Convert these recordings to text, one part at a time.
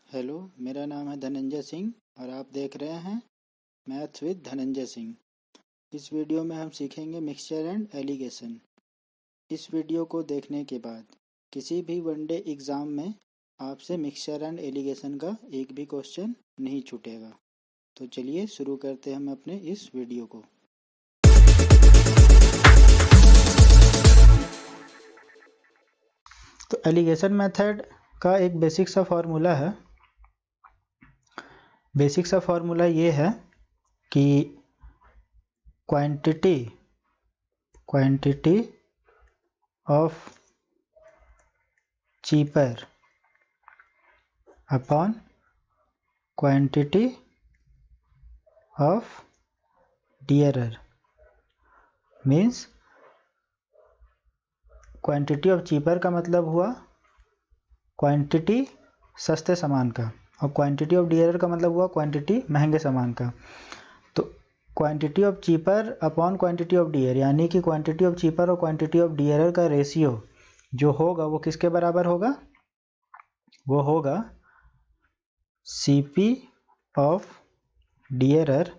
Hello, मेरा नाम है धनंजय सिंह और आप देख रहे हैं मैथ्स विद धनंजय सिंह। इस वीडियो में हम सीखेंगे मिक्सचर एंड एलिगेशन। इस वीडियो को देखने के बाद किसी भी वनडे एग्ज़ाम में आपसे मिक्सचर एंड एलिगेशन का एक भी क्वेश्चन नहीं छूटेगा। तो चलिए शुरू करते हैं हम अपने इस वीडियो को। तो एलिगेशन मेथड का एक बेसिक सा फॉर्मूला है। बेसिक सा फॉर्मूला ये है कि quantity of cheaper upon quantity of dearer means quantity of cheaper का मतलब हुआ क्वांटिटी सस्ते सामान का और क्वांटिटी ऑफ डियरर का मतलब हुआ क्वांटिटी महंगे सामान का। तो quantity of cheaper upon quantity of dear यानी कि क्वांटिटी ऑफ चीपर और क्वांटिटी ऑफ डियरर का रेशियो जो होगा वो किसके बराबर होगा? वो होगा CP of dearer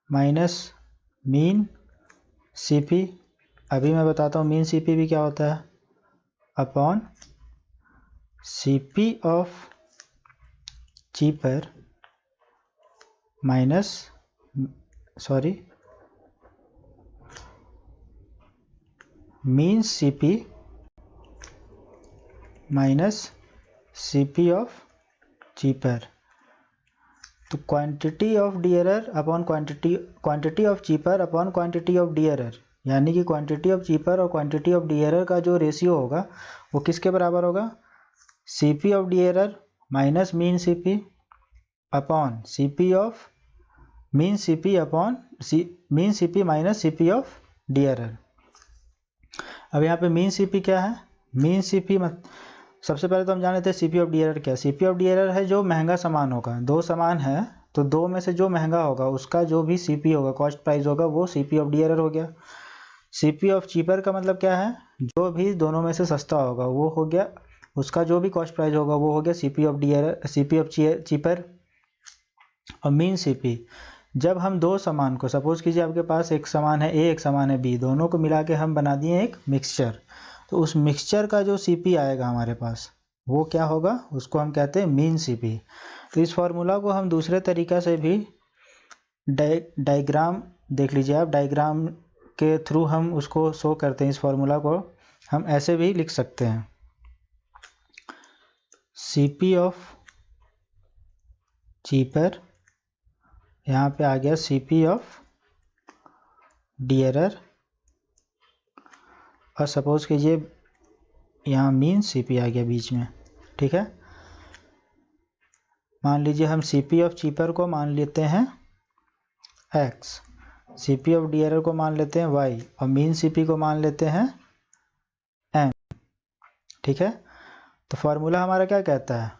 minus mean CP. अभी मैं बताता हूँ मीन सीपी भी क्या होता है, upon CP of cheaper minus mean CP minus CP of cheaper. तो quantity of dearer upon quantity of cheaper upon quantity of dearer यानी कि क्वांटिटी ऑफ चीपर और क्वांटिटी ऑफ डियरर का जो रेशियो होगा वो किसके बराबर होगा? CP of dearer minus mean CP upon CP of mean CP upon mean CP minus CP of dearer. अब यहाँ पे मीन सीपी क्या है? मीन सीपी सबसे पहले तो हम जान लेते हैं सीपी ऑफ डियरर क्या है। सीपी ऑफ डियरर है जो महंगा सामान होगा। दो सामान है तो दो में से जो महंगा होगा उसका जो भी सीपी होगा, कॉस्ट प्राइस होगा, वो सीपी ऑफ डियरर हो गया। सीपी ऑफ चीपर का मतलब क्या है? जो भी दोनों में से सस्ता होगा वो हो गया, उसका जो भी कॉस्ट प्राइस होगा वो हो गया CP of dearer, CP of cheaper. और मीन सीपी जब हम दो सामान को, सपोज कीजिए आपके पास एक सामान है ए एक सामान है बी, दोनों को मिला के हम बना दिए एक मिक्सचर, तो उस मिक्सचर का जो सीपी आएगा हमारे पास वो क्या होगा? उसको हम कहते हैं मीन सीपी। तो इस फॉर्मूला को हम दूसरे तरीका से भी डायग्राम देख लीजिए आप, डायग्राम के थ्रू हम उसको शो करते हैं। इस फॉर्मूला को हम ऐसे भी लिख सकते हैं, सीपी ऑफ चीपर, यहाँ पे आ गया सीपी ऑफ डियरर, और सपोज कीजिए यहाँ मीन सीपी आ गया बीच में। ठीक है, मान लीजिए हम सीपी ऑफ चीपर को मान लेते हैं x, सीपी ऑफ डियरर को मान लेते हैं y और मीन सीपी को मान लेते हैं m। ठीक है, तो फॉर्मूला हमारा क्या कहता है?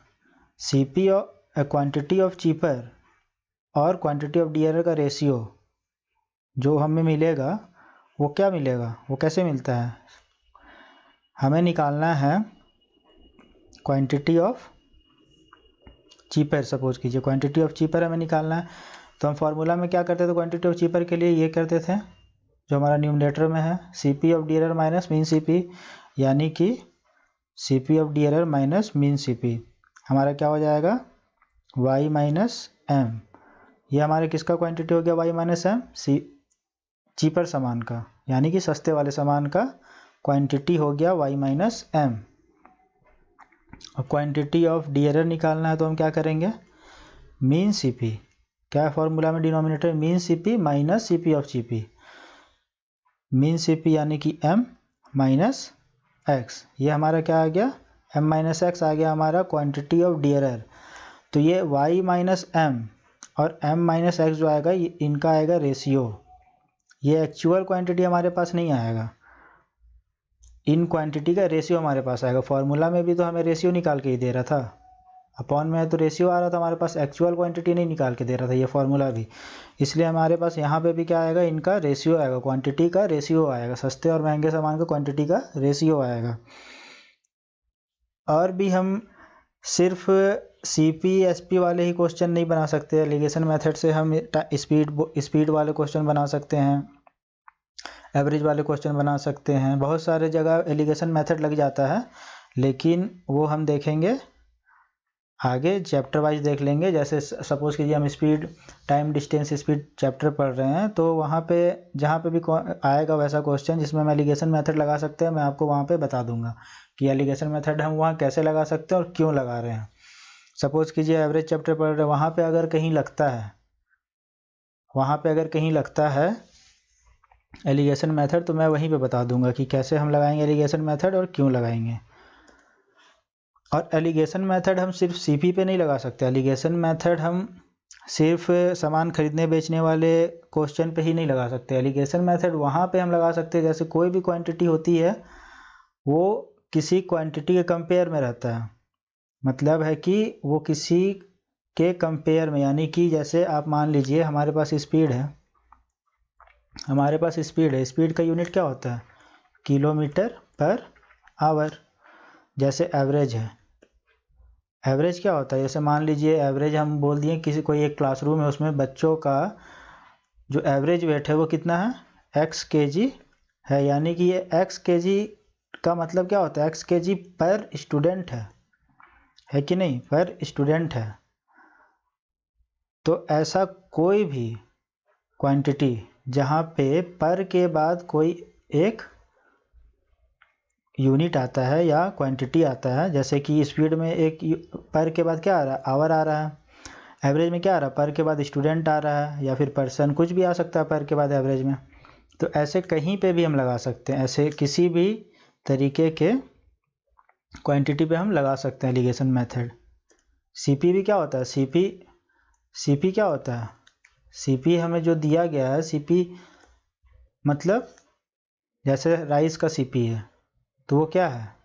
CP of quantity of cheaper और क्वांटिटी ऑफ डियरर का रेशियो जो हमें मिलेगा वो क्या मिलेगा? वो कैसे मिलता है? हमें निकालना है क्वांटिटी ऑफ चीपर। सपोज कीजिए क्वांटिटी ऑफ चीपर हमें निकालना है, तो हम फॉर्मूला में क्या करते थे? क्वांटिटी ऑफ चीपर के लिए ये करते थे जो हमारा न्यूमरेटर में है, CP of dearer minus mean CP, यानी कि CP of dearer minus mean CP हमारा क्या हो जाएगा? y minus M. ये हमारे किसका क्वांटिटी हो गया? y माइनस एम, चीपर सामान का यानी कि सस्ते वाले सामान का क्वांटिटी हो गया y माइनस एम। और क्वांटिटी ऑफ डियरर निकालना है तो हम क्या करेंगे? मीन सीपी, क्या फॉर्मूला में denominator? Mean CP minus CP of Chipi, mean CP यानी कि m माइनस x। ये हमारा क्या आ गया? m माइनस एक्स आ गया हमारा क्वांटिटी ऑफ डियरर। तो ये y माइनस एम और m माइनस एक्स जो आएगा इनका आएगा रेशियो। ये एक्चुअल क्वांटिटी हमारे पास नहीं आएगा, इन क्वांटिटी का रेशियो हमारे पास आएगा। फॉर्मूला में भी तो हमें रेशियो निकाल के ही दे रहा था, अपॉन में तो रेशियो आ रहा था हमारे पास, एक्चुअल क्वांटिटी नहीं निकाल के दे रहा था ये फॉर्मूला भी। इसलिए हमारे पास यहाँ पे भी क्या आएगा? इनका रेशियो आएगा, क्वांटिटी का रेशियो आएगा, सस्ते और महंगे सामान का क्वांटिटी का रेशियो आएगा। और भी हम सिर्फ CP/SP वाले ही क्वेश्चन नहीं बना सकते, एलिगेशन मेथड से हम स्पीड वाले क्वेश्चन बना सकते हैं, एवरेज वाले क्वेश्चन बना सकते हैं, बहुत सारे जगह एलिगेशन मेथड लग जाता है, लेकिन वो हम देखेंगे आगे, चैप्टर वाइज देख लेंगे। जैसे सपोज कीजिए हम speed, time, distance, speed chapter पढ़ रहे हैं, तो वहाँ पे जहाँ पे भी आएगा वैसा क्वेश्चन जिसमें हम एलिगेशन मेथड लगा सकते हैं, मैं आपको वहाँ पे बता दूंगा कि एलिगेशन मेथड हम वहाँ कैसे लगा सकते हैं और क्यों लगा रहे हैं। सपोज कीजिए एवरेज चैप्टर पढ़ रहे हैं, वहाँ पे अगर कहीं लगता है एलिगेशन मेथड, तो मैं वहीं पे बता दूंगा कि कैसे हम लगाएंगे एलिगेशन मेथड और क्यों लगाएंगे। और एलिगेशन मेथड हम सिर्फ CP पे नहीं लगा सकते, एलिगेशन मेथड हम सिर्फ सामान खरीदने बेचने वाले क्वेश्चन पे ही नहीं लगा सकते। एलिगेशन मेथड वहाँ पे हम लगा सकते हैं जैसे कोई भी क्वांटिटी होती है वो किसी क्वांटिटी के कंपेयर में रहता है, मतलब है कि वो किसी के कंपेयर में, यानी कि जैसे आप मान लीजिए हमारे पास स्पीड है, स्पीड का यूनिट क्या होता है, किलोमीटर पर आवर। जैसे एवरेज है, एवरेज क्या होता है, जैसे मान लीजिए एवरेज हम बोल दिए कोई एक क्लासरूम है, उसमें बच्चों का जो एवरेज वेट है वो कितना है, x kg है, यानी कि ये x kg का मतलब क्या होता है, x kg पर स्टूडेंट है कि नहीं, पर स्टूडेंट है। तो ऐसा कोई भी क्वांटिटी जहाँ पे पर के बाद कोई एक यूनिट आता है या क्वांटिटी आता है, जैसे कि स्पीड में एक पर के बाद क्या आ रहा है, आवर आ रहा है, एवरेज में क्या आ रहा है, पर के बाद स्टूडेंट आ रहा है, या फिर पर्सन, कुछ भी आ सकता है पर के बाद एवरेज में। तो ऐसे कहीं पे भी हम लगा सकते हैं, ऐसे किसी भी तरीके के क्वांटिटी पे हम लगा सकते हैं एलिगेशन मेथड। CP भी क्या होता है, CP क्या होता है, CP हमें जो दिया गया है, CP मतलब जैसे राइस का CP है, तो वो क्या है,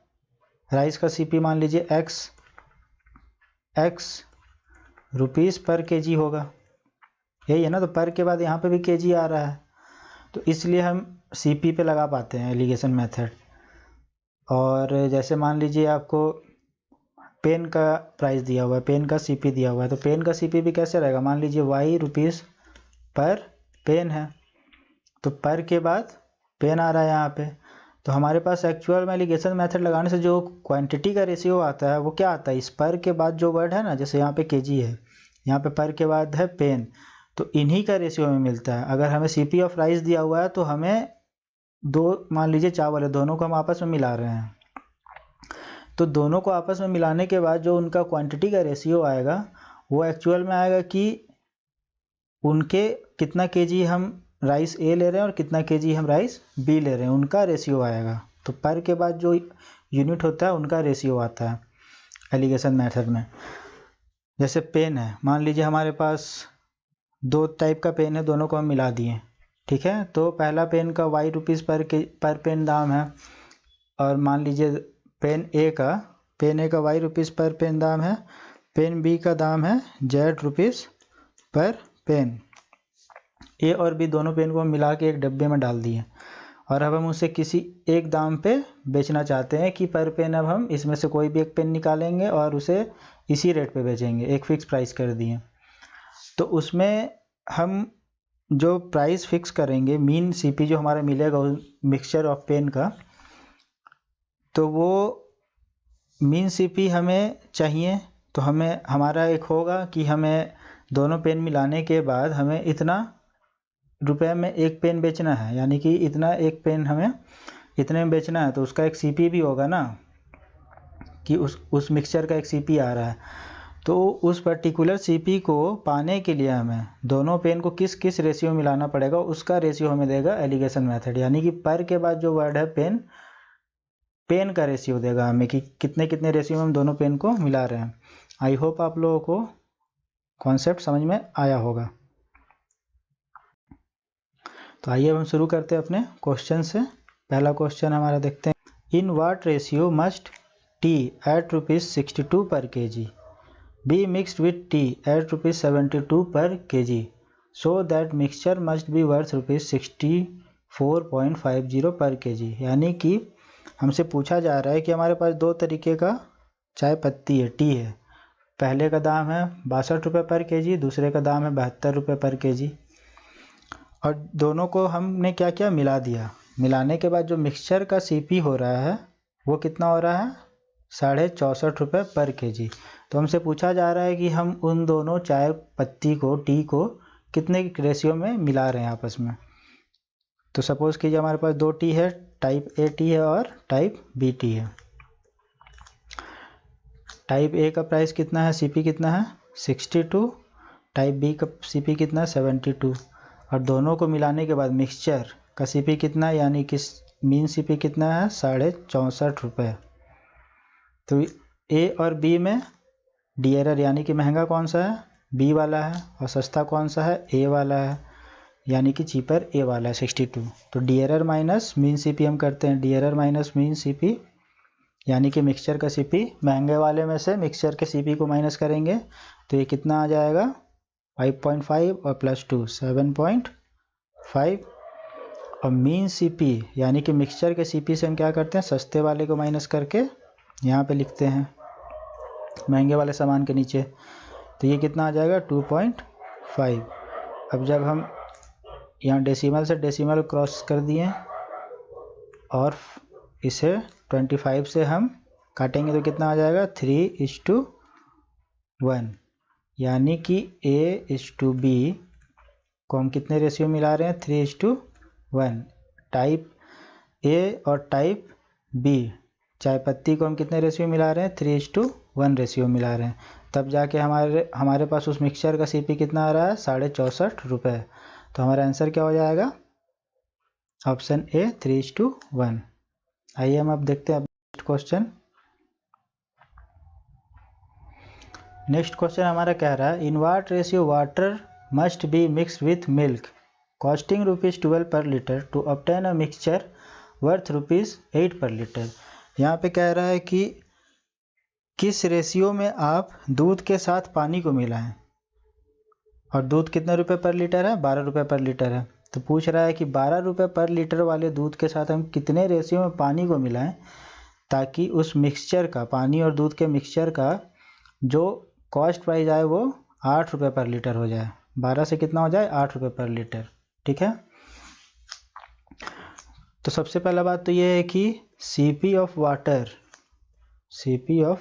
राइस का CP मान लीजिए x रुपीस पर kg होगा, यही है ना। तो पर के बाद यहाँ पे भी kg आ रहा है, तो इसलिए हम CP पे लगा पाते हैं एलिगेशन मेथड। और जैसे मान लीजिए आपको पेन का प्राइस दिया हुआ है, पेन का CP दिया हुआ है, तो पेन का CP भी कैसे रहेगा, मान लीजिए y रुपीस पर पेन है, तो पर के बाद पेन आ रहा है यहाँ पे। तो हमारे पास एक्चुअल में एलिगेशन मेथड लगाने से जो क्वांटिटी का रेशियो आता है वो क्या आता है, इस पर के बाद जो वर्ड है ना, जैसे यहाँ पे kg है, यहाँ पे पर के बाद है पेन, तो इन्हीं का रेशियो हमें मिलता है। अगर हमें CP ऑफ राइस दिया हुआ है तो हमें दो, मान लीजिए चावल है, दोनों को हम आपस में मिला रहे हैं, तो दोनों को आपस में मिलाने के बाद जो उनका क्वांटिटी का रेशियो आएगा वो एक्चुअल में आएगा कि उनके कितना kg हम राइस A ले रहे हैं और कितना kg हम राइस B ले रहे हैं, उनका रेशियो आएगा। तो पर के बाद जो यूनिट होता है उनका रेशियो आता है एलिगेशन मेथड में। जैसे पेन है, मान लीजिए हमारे पास दो टाइप का पेन है, दोनों को हम मिला दिए, ठीक है। तो पहला पेन का y रुपीस पर पेन दाम है, और मान लीजिए पेन A का y रुपीस पर पेन दाम है, पेन B का दाम है z रुपीस पर पेन। A और B दोनों पेन को हम मिला के एक डब्बे में डाल दिए, और अब हम उसे किसी एक दाम पे बेचना चाहते हैं कि पर पेन अब हम इसमें से कोई भी एक पेन निकालेंगे और उसे इसी रेट पे बेचेंगे, एक फिक्स प्राइस कर दिए। तो उसमें हम जो प्राइस फिक्स करेंगे, मीन CP जो हमारा मिलेगा मिक्सचर ऑफ पेन का, तो वो मीन CP हमें चाहिए। तो हमें हमारा एक होगा कि हमें दोनों पेन मिलाने के बाद हमें इतना रुपए में एक पेन बेचना है, यानी कि इतना एक पेन हमें इतने में बेचना है, तो उसका एक CP भी होगा ना, कि उस मिक्सचर का एक CP आ रहा है। तो उस पर्टिकुलर CP को पाने के लिए हमें दोनों पेन को किस किस रेशियो मिलाना पड़ेगा, उसका रेशियो हमें देगा एलिगेशन मेथड, यानी कि पर के बाद जो वर्ड है पेन का रेशियो देगा हमें कि कितने कितने रेशियो में हम दोनों पेन को मिला रहे हैं। आई होप आप लोगों को कॉन्सेप्ट समझ में आया होगा। तो आइए अब हम शुरू करते हैं अपने क्वेश्चन से। पहला क्वेश्चन हमारा देखते हैं, in what ratio must tea at ₹62 per kg be mixed with tea at ₹72 per kg so that mixture must be worth ₹64.50 per kg। यानी कि हमसे पूछा जा रहा है कि हमारे पास दो तरीके का चाय पत्ती है, टी है, पहले का दाम है 62 रुपये पर केजी, दूसरे का दाम है 72 रुपये पर केजी। और दोनों को हमने क्या किया, मिला दिया। मिलाने के बाद जो मिक्सचर का सीपी हो रहा है वो कितना हो रहा है, 64.5 रुपये पर केजी। तो हमसे पूछा जा रहा है कि हम उन दोनों चाय पत्ती को, टी को कितने रेशियो में मिला रहे हैं आपस में। तो सपोज़ कीजिए हमारे पास 2 टी है, टाइप ए टी है और टाइप बी टी है। टाइप ए का प्राइस कितना है, सीपी कितना है 62, टाइप बी का सीपी कितना है 72। और दोनों को मिलाने के बाद मिक्सचर का सीपी कितना है, यानी कि मीन सीपी कितना है 64.5 रुपये। तो ए और बी में डियरर यानी कि महंगा कौन सा है, बी वाला है, और सस्ता कौन सा है, ए वाला है, यानी कि चीपर ए वाला है 62। तो डियरर माइनस मीन सीपी हम करते हैं, डियरर माइनस मीन सीपी, यानी कि मिक्सचर का सीपी महंगे वाले में से मिक्सचर के सीपी को माइनस करेंगे तो ये कितना आ जाएगा 5.5 और प्लस 2 7.5। और मीन सीपी यानी कि मिक्सचर के सीपी से हम क्या करते हैं, सस्ते वाले को माइनस करके यहाँ पे लिखते हैं महंगे वाले सामान के नीचे। तो ये कितना आ जाएगा 2.5। अब जब हम यहाँ डेसिमल से डेसिमल क्रॉस कर दिए और इसे 25 से हम काटेंगे तो कितना आ जाएगा 3:1, यानी कि A:B को हम कितने रेशियो मिला रहे हैं 3:1। टाइप ए और टाइप बी चाय पत्ती को हम कितने रेशियो मिला रहे हैं 3:1 रेशियो मिला रहे हैं। तब जाके हमारे पास उस मिक्सचर का सीपी कितना आ रहा है 64.5 रुपये। तो हमारा आंसर क्या हो जाएगा, ऑप्शन ए 3:1। आइए हम अब देखते हैं नेक्स्ट क्वेश्चन। नेक्स्ट क्वेश्चन हमारा कह रहा है in what ratio water must be mix with milk costing ₹12 per litre to obtain a mixture worth ₹8 per litre. यहाँ पे कह रहा है कि किस रेशियो में आप दूध के साथ पानी को मिलाएं, और दूध कितने रुपए पर लीटर है 12 रुपये पर लीटर है। तो पूछ रहा है कि 12 रुपये पर लीटर वाले दूध के साथ हम कितने रेशियो में पानी को मिलाएं ताकि उस मिक्सचर का, पानी और दूध के मिक्सचर का जो कॉस्ट प्राइस आए वो 8 रुपये पर लीटर हो जाए। 12 से कितना हो जाए 8 रुपये पर लीटर, ठीक है। तो सबसे पहला बात तो ये है कि सीपी ऑफ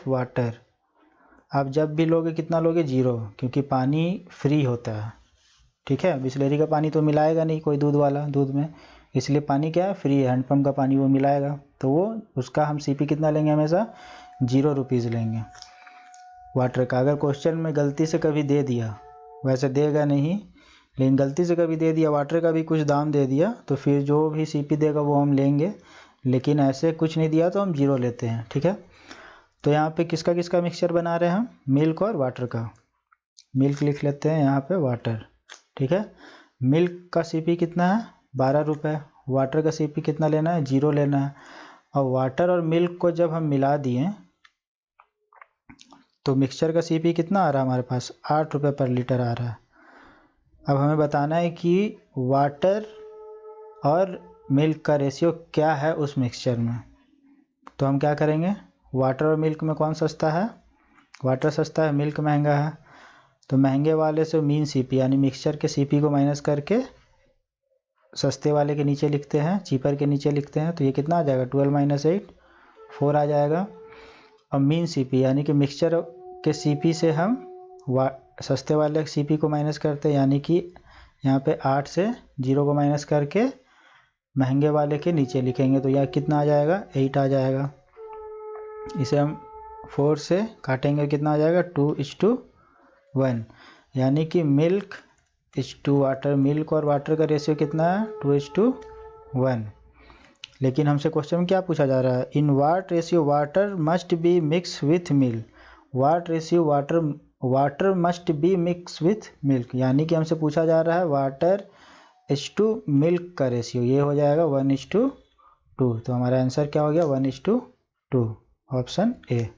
वाटर आप जब भी लोगे कितना लोगे 0, क्योंकि पानी फ्री होता है, ठीक है। बिस्लेरी का पानी तो मिलाएगा नहीं कोई दूध वाला दूध में, इसलिए पानी क्या है फ्री है, हैंडपम्प का पानी वो मिलाएगा, तो वो उसका हम सीपी कितना लेंगे, हमेशा 0 रुपीज़ लेंगे। वाटर का अगर क्वेश्चन में गलती से कभी दे दिया, वैसे देगा नहीं लेकिन गलती से कभी दे दिया, वाटर का भी कुछ दाम दे दिया, तो फिर जो भी सीपी देगा वो हम लेंगे, लेकिन ऐसे कुछ नहीं दिया तो हम 0 लेते हैं, ठीक है। तो यहाँ पे किसका किसका मिक्सचर बना रहे हैं हम, मिल्क और वाटर का। मिल्क लिख लेते हैं यहाँ पे, वाटर, ठीक है। मिल्क का सीपी कितना है 12 रुपये, वाटर का सीपी कितना लेना है 0 लेना है। और वाटर और मिल्क को जब हम मिला दिए तो मिक्सचर का सीपी कितना आ रहा है हमारे पास 8 रुपये पर लीटर आ रहा है। अब हमें बताना है कि वाटर और मिल्क का रेशियो क्या है उस मिक्सचर में। तो हम क्या करेंगे, वाटर और मिल्क में कौन सस्ता है, वाटर सस्ता है, मिल्क महंगा है। तो महंगे वाले से मीन सीपी यानी मिक्सचर के सीपी को माइनस करके सस्ते वाले के नीचे लिखते हैं, चीपर के नीचे लिखते हैं। तो ये कितना आ जाएगा 12 - 8 4 आ जाएगा। और मीन सीपी यानी कि मिक्सचर के सीपी से हम सस्ते वाले सीपी को माइनस करते हैं, यानी कि यहाँ पे 8 से 0 को माइनस करके महंगे वाले के नीचे लिखेंगे। तो यह कितना आ जाएगा 8 आ जाएगा। इसे हम 4 से काटेंगे, कितना आ जाएगा 2:1, यानी कि मिल्क टू वाटर, मिल्क और वाटर का रेशियो कितना है 2:1। लेकिन हमसे क्वेश्चन में क्या पूछा जा रहा है, in what ratio water must be mix with milk, what ratio water must be mix with milk, यानी कि हमसे पूछा जा रहा है वाटर टू मिल्क का रेशियो, ये हो जाएगा 1:2। तो हमारा आंसर क्या हो गया 1:2, ऑप्शन ए।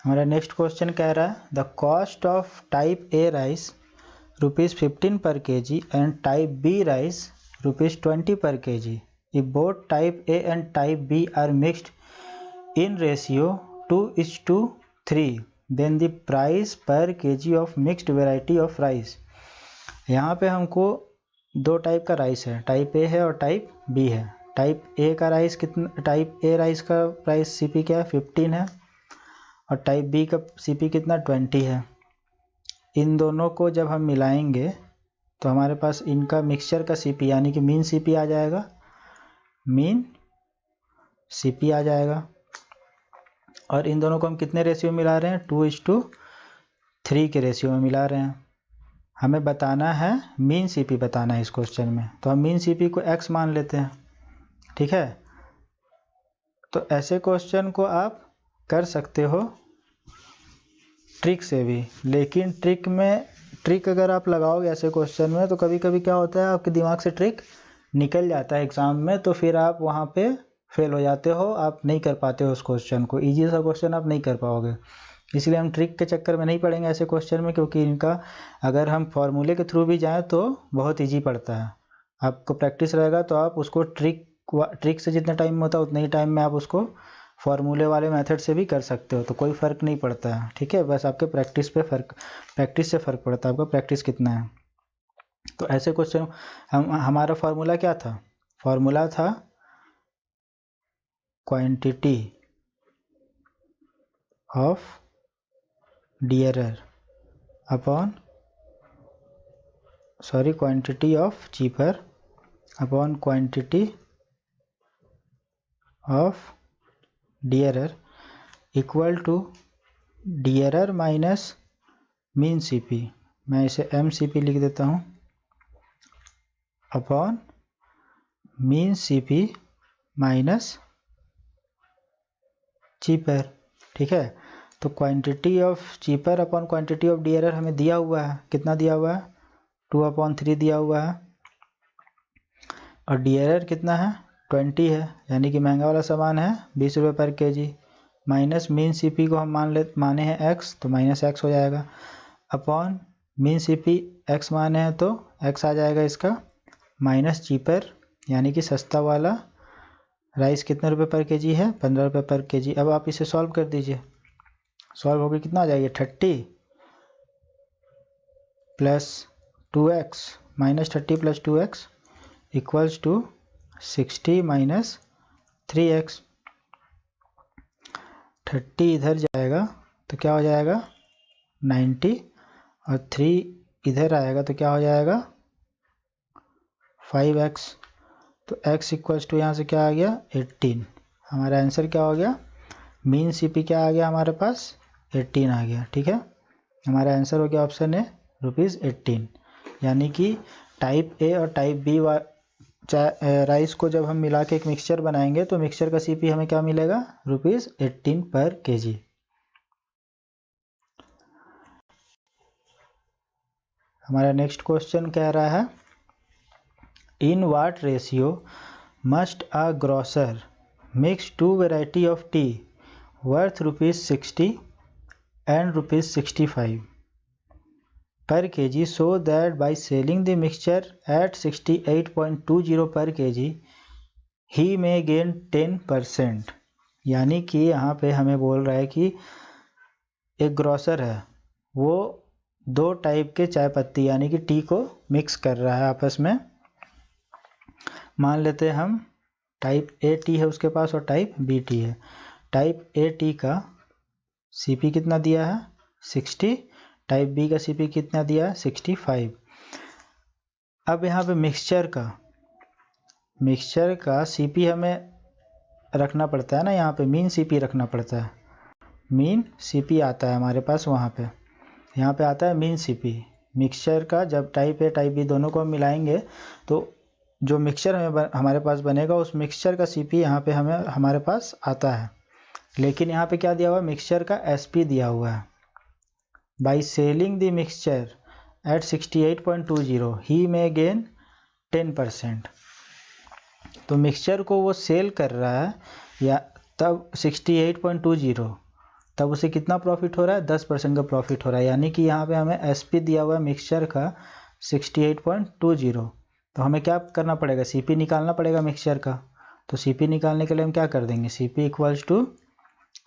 हमारा नेक्स्ट क्वेश्चन कह रहा है the cost of type A rice ₹15 per kg and type B rice ₹20 per kg if both type A and type B are mixed in ratio 2:3 then the price per kg of mixed variety of rice। यहाँ पे हमको दो type का rice है, type A है और type B है। Type A का राइस कितना, टाइप ए राइस का प्राइस सीपी क्या है 15 है और टाइप बी का सीपी कितना 20 है। इन दोनों को जब हम मिलाएंगे तो हमारे पास इनका मिक्सचर का सीपी यानी कि मीन सीपी आ जाएगा, मीन सीपी आ जाएगा। और इन दोनों को हम कितने रेशियो में मिला रहे हैं, 2:3 के रेशियो में मिला रहे हैं। हमें बताना है मीन सीपी बताना है इस क्वेश्चन में, तो हम मीन सीपी को x मान लेते हैं, ठीक है। तो ऐसे क्वेश्चन को आप कर सकते हो ट्रिक से भी, लेकिन ट्रिक अगर आप लगाओगे ऐसे क्वेश्चन में तो कभी कभी क्या होता है आपके दिमाग से ट्रिक निकल जाता है एग्जाम में, तो फिर आप वहाँ पे फेल हो जाते हो, आप नहीं कर पाते हो उस क्वेश्चन को, ईजी सा क्वेश्चन आप नहीं कर पाओगे। इसलिए हम ट्रिक के चक्कर में नहीं पड़ेंगे ऐसे क्वेश्चन में, क्योंकि इनका अगर हम फॉर्मूले के थ्रू भी जाएँ तो बहुत ईजी पड़ता है। आपको प्रैक्टिस रहेगा तो आप उसको ट्रिक से जितना टाइम में होता है उतने ही टाइम में आप उसको फॉर्मूले वाले मेथड से भी कर सकते हो, तो कोई फ़र्क नहीं पड़ता है, ठीक है। बस आपके प्रैक्टिस से फ़र्क पड़ता है, आपका प्रैक्टिस कितना है। तो ऐसे क्वेश्चन हमारा फार्मूला क्या था, फार्मूला था quantity of dearer upon quantity of cheaper upon quantity of dearer equal to dearer minus mean CP, मैं इसे एम सीपी लिख देता हूँ, upon mean CP minus cheaper, ठीक है। तो quantity of cheaper upon quantity of dearer हमें दिया हुआ है, कितना दिया हुआ है 2/3 दिया हुआ है, और डियरर कितना है 20 है, यानी कि महंगा वाला सामान है 20 रुपये पर केजी, माइनस मीन सीपी को हम माने हैं x, तो माइनस x हो जाएगा, अपॉन मीन सीपी x माने हैं तो x आ जाएगा इसका, माइनस चीपर यानी कि सस्ता वाला राइस कितने रुपए पर केजी है 15 रुपये पर केजी। अब आप इसे सॉल्व कर दीजिए, सॉल्व होकर कितना आ जाएगा 30 plus 2x minus 30 plus 2x equals to 60 minus 3x। 30 इधर जाएगा तो क्या हो जाएगा 90 और 3 इधर आएगा तो क्या हो जाएगा 5x। तो x इक्वल्स टू यहाँ से क्या आ गया 18। हमारा आंसर क्या हो गया, मीन सीपी क्या आ गया हमारे पास 18 आ गया, ठीक है। हमारा आंसर हो गया ऑप्शन ए ₹18। यानी कि टाइप ए और टाइप बी राइस को जब हम मिला के एक मिक्सचर बनाएंगे तो मिक्सचर का सीपी हमें क्या मिलेगा ₹18 पर केजी। हमारा नेक्स्ट क्वेश्चन कह रहा है in what ratio must a grocer mix 2 variety of T worth ₹60 and ₹65 per kg so that by selling the mixture at 68.20 per kg he may gain 10%। यानी कि यहाँ पे हमें बोल रहा है कि एक ग्रोसर है, वो दो टाइप के चाय पत्ती यानी कि टी को मिक्स कर रहा है आपस में। मान लेते हैं हम टाइप ए टी है उसके पास और टाइप बी टी है। टाइप ए टी का सीपी कितना दिया है 60, टाइप बी का सीपी कितना दिया है 65। अब यहाँ पे मिक्सचर का सीपी हमें रखना पड़ता है ना, यहाँ पे मीन सीपी रखना पड़ता है, मीन सीपी आता है हमारे पास वहाँ पे, यहाँ पे आता है मीन सीपी मिक्सचर का। जब टाइप ए टाइप बी दोनों को हम मिलाएंगे तो जो मिक्सचर हमारे पास बनेगा उस मिक्सचर का सीपी यहाँ पे हमारे पास आता है। लेकिन यहाँ पे क्या दिया हुआ है, मिक्सचर का एसपी दिया हुआ है। By selling the mixture eight 68.20 he may gain 10%। तो मिक्सचर को वो सेल कर रहा है या तब 68.20, तब उसे कितना प्रॉफिट हो रहा है 10% का प्रॉफिट हो रहा है। यानी कि यहाँ पे हमें एसपी दिया हुआ है मिक्सचर का 68.20, तो हमें क्या करना पड़ेगा, CP निकालना पड़ेगा मिक्सचर का। तो CP निकालने के लिए हम क्या कर देंगे, CP इक्वल्स टू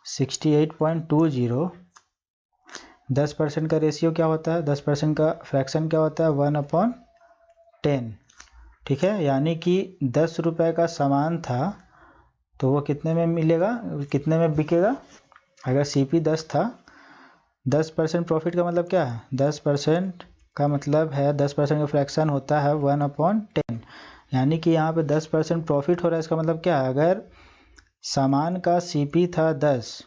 68.20, 10% का रेशियो क्या होता है, 10% का फ्रैक्शन क्या होता है, 1/10। ठीक है, यानी कि 10 रुपये का सामान था तो वो कितने में मिलेगा, कितने में बिकेगा। अगर CP 10 था, 10% प्रॉफिट का मतलब क्या है, 10% का मतलब है 10% का फ्रैक्शन होता है 1/10, यानी कि यहाँ पे 10% प्रॉफिट हो रहा है। इसका मतलब क्या है, अगर सामान का CP था 10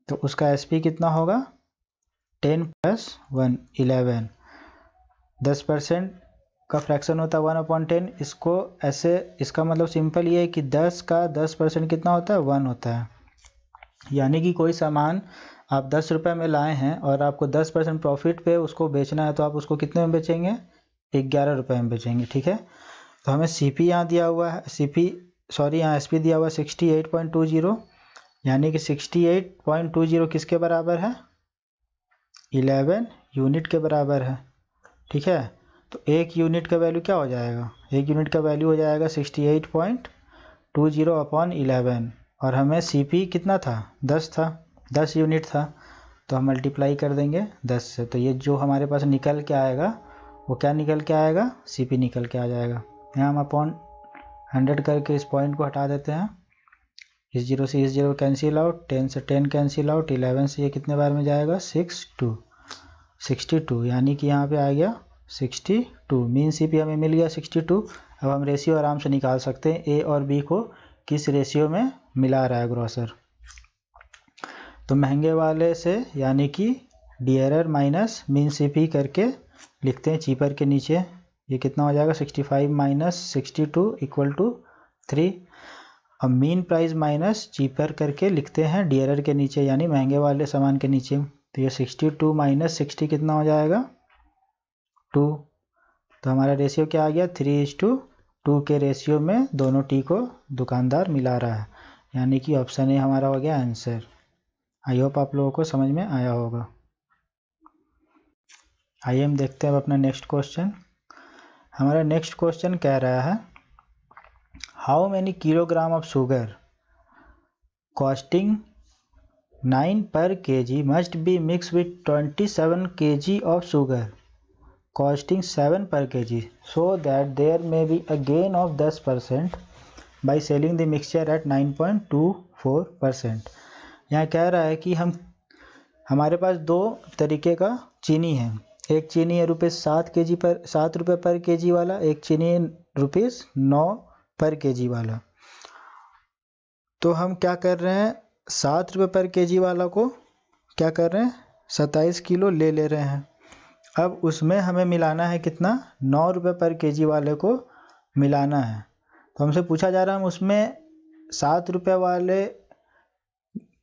तो उसका SP कितना होगा, 10 + 1 11। 10% का फ्रैक्शन होता है 1/10। इसको ऐसे, इसका मतलब सिंपल ये है कि 10 का 10% कितना होता है, 1 होता है। यानी कि कोई सामान आप 10 रुपये में लाए हैं और आपको 10% प्रॉफिट पे उसको बेचना है, तो आप उसको कितने में बेचेंगे, 11 रुपये में बेचेंगे। ठीक है, तो हमें CP यहाँ दिया हुआ है, यहाँ SP दिया हुआ है 68.20, यानी कि 68.20 किसके बराबर है, 11 यूनिट के बराबर है। ठीक है, तो एक यूनिट का वैल्यू क्या हो जाएगा, एक यूनिट का वैल्यू हो जाएगा 68.20/11, और हमें CP कितना था, 10 था, 10 यूनिट था, तो हम मल्टीप्लाई कर देंगे 10 से। तो ये जो हमारे पास निकल के आएगा वो क्या निकल के आएगा, CP निकल के आ जाएगा। यहाँ हम अपॉन 100 करके इस पॉइंट को हटा देते हैं, इस 0 से इस 0 कैंसिल आउट, 10 से 10 कैंसिल आउट, 11 से ये कितने बार में जाएगा, 62, यानी कि यहाँ पे आ गया 62। मीन CP हमें मिल गया 62। अब हम रेशियो आराम से निकाल सकते हैं, A और B को किस रेशियो में मिला रहा है ग्रोसर। तो महंगे वाले से यानी कि डियरर माइनस मीन CP करके लिखते हैं चीपर के नीचे। ये कितना हो जाएगा, 65 - 62 = 3। अब मीन प्राइस माइनस चीपर करके लिखते हैं डियरर के नीचे, यानी महंगे वाले सामान के नीचे। तो ये 62 - 60 कितना हो जाएगा, 2। तो हमारा रेशियो क्या आ गया, 3:2 के रेशियो में दोनों टी को दुकानदार मिला रहा है, यानी कि ऑप्शन ए हमारा हो गया आंसर। आई होप आप लोगों को समझ में आया होगा। आइए हम देखते हैं अब अपना नेक्स्ट क्वेश्चन। हमारा नेक्स्ट क्वेश्चन कह रहा है, how many kilogram of sugar costing 9 per kg must be mixed with 27 kg of sugar costing 7 per kg so that there may be a gain of 10% by selling the mixture at 9.24%। यहाँ कह रहा है कि हमारे पास दो तरीके का चीनी है। एक चीनी है ₹7 पर केजी वाला, एक चीनी है ₹9 पर केजी वाला। तो हम क्या कर रहे हैं, 7 रुपये पर केजी वाला को क्या कर रहे हैं, 27 किलो ले रहे हैं। अब उसमें हमें मिलाना है कितना, 9 रुपये पर केजी वाले को मिलाना है। तो हमसे पूछा जा रहा है हम उसमें 7 रुपये वाले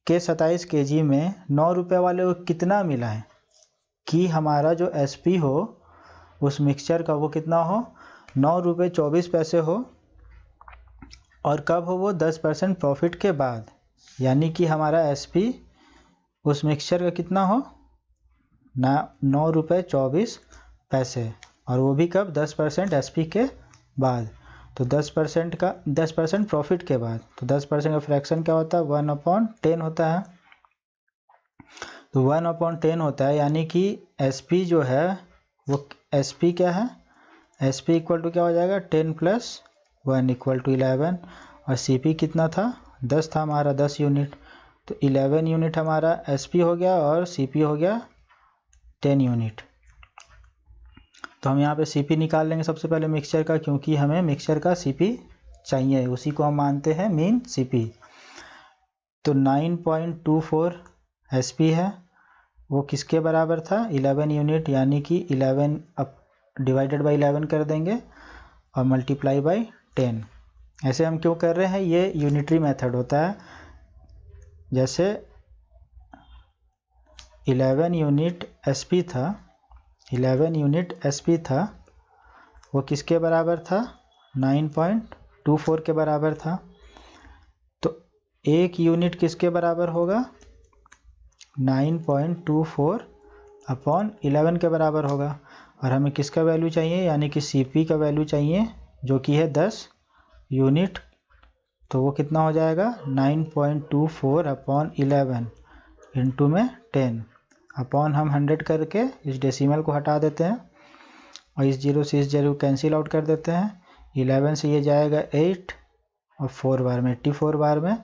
के 27 केजी में 9 रुपये वाले को कितना मिलाएं कि हमारा जो SP हो उस मिक्सचर का वो कितना हो, 9.24 हो, और कब हो वो, 10% प्रॉफिट के बाद। यानी कि हमारा SP उस मिक्सचर का कितना हो, 9.24, और वो भी कब, 10% SP के बाद। तो 10% प्रॉफिट के बाद। तो 10% का फ्रैक्शन क्या होता है, 1/10 होता है। तो 1/10 होता है, यानी कि SP जो है वो SP क्या है, SP इक्वल टू क्या हो जाएगा, 10 + 1 = 11। और CP कितना था, 10 था हमारा, 10 यूनिट। तो 11 यूनिट हमारा SP हो गया और CP हो गया 10 यूनिट। तो हम यहाँ पे CP निकाल लेंगे सबसे पहले मिक्सचर का, क्योंकि हमें मिक्सचर का CP चाहिए, उसी को हम मानते हैं मीन CP। तो 9.24 SP है, वो किसके बराबर था, 11 यूनिट, यानी कि 11 डिवाइडेड बाई 11 कर देंगे और मल्टीप्लाई बाई 10। ऐसे हम क्यों कर रहे हैं, ये यूनिटरी मेथड होता है। जैसे 11 यूनिट SP था, 11 यूनिट SP था, वो किसके बराबर था, 9.24 के बराबर था। तो एक यूनिट किसके बराबर होगा, 9.24/11 के बराबर होगा। और हमें किसका वैल्यू चाहिए, यानी कि CP का वैल्यू चाहिए जो कि है 10 यूनिट, तो वो कितना हो जाएगा 9.24 अपॉन 11 इंटू में 10 अपॉन हम 100 करके इस डेसिमल को हटा देते हैं और इस जीरो से इस जीरो कैंसिल आउट कर देते हैं। 11 से ये जाएगा 8 और 4 बार में 84 बार में,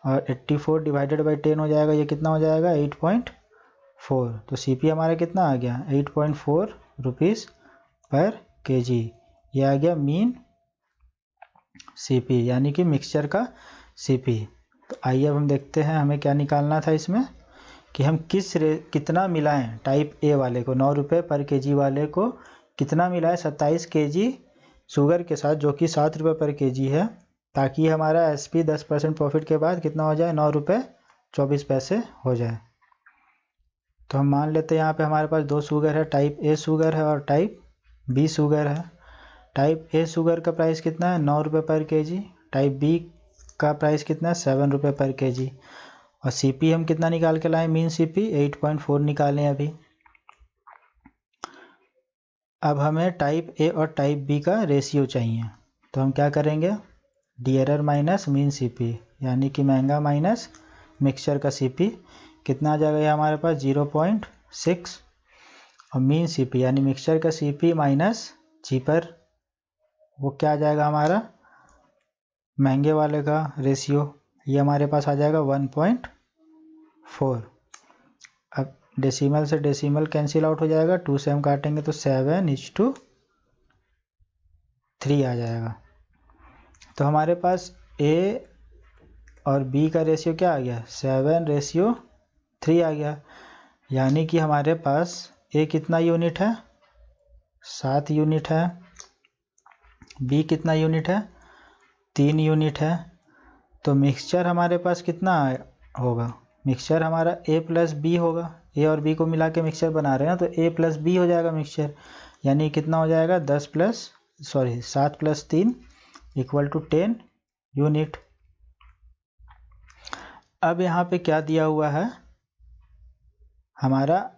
और 84 डिवाइडेड बाई 10 हो जाएगा, ये कितना हो जाएगा 8.4। तो सीपी हमारा कितना आ गया 8.4 रुपीज़ पर केजी। ये आ गया मीन सीपी यानी कि मिक्सचर का सीपी। तो आइए अब हम देखते हैं हमें क्या निकालना था इसमें कि हम कितना मिलाएं टाइप ए वाले को 9 रुपये पर केजी वाले को कितना मिलाएं 27 केजी शुगर के साथ जो कि 7 रुपये पर केजी है, ताकि हमारा एसपी 10% प्रॉफिट के बाद कितना हो जाए 9 रुपये 24 पैसे हो जाए। तो हम मान लेते हैं यहाँ पे हमारे पास 2 शुगर है, टाइप ए शुगर है और टाइप बी शुगर है। टाइप ए शुगर का प्राइस कितना है 9 रुपये पर केजी, टाइप बी का प्राइस कितना है 7 रुपये पर केजी, और सीपी हम कितना निकाल के लाए मीन सीपी 8.4 निकालें अभी। अब हमें टाइप ए और टाइप बी का रेशियो चाहिए, तो हम क्या करेंगे डियरर माइनस मीन सीपी यानी कि महंगा माइनस मिक्सचर का सीपी कितना आ जाएगा ये हमारे पास 0.6, और मीन सीपी यानी मिक्सचर का सीपी माइनस चीपर वो क्या आ जाएगा हमारा महंगे वाले का रेशियो, ये हमारे पास आ जाएगा 1.4। अब डेसिमल से डेसिमल कैंसिल आउट हो जाएगा, 2 से हम काटेंगे तो 7:3 आ जाएगा। तो हमारे पास ए और बी का रेशियो क्या आ गया 7:3 आ गया, यानी कि हमारे पास ए कितना यूनिट है 7 यूनिट है, बी कितना यूनिट है 3 यूनिट है। तो मिक्सचर हमारे पास कितना होगा, मिक्सचर हमारा ए प्लस बी होगा, ए और बी को मिला के मिक्सचर बना रहे हैं तो ए प्लस बी हो जाएगा मिक्सचर, यानी कितना हो जाएगा 7 प्लस 3 इक्वल टू 10 यूनिट। अब यहाँ पे क्या दिया हुआ है हमारा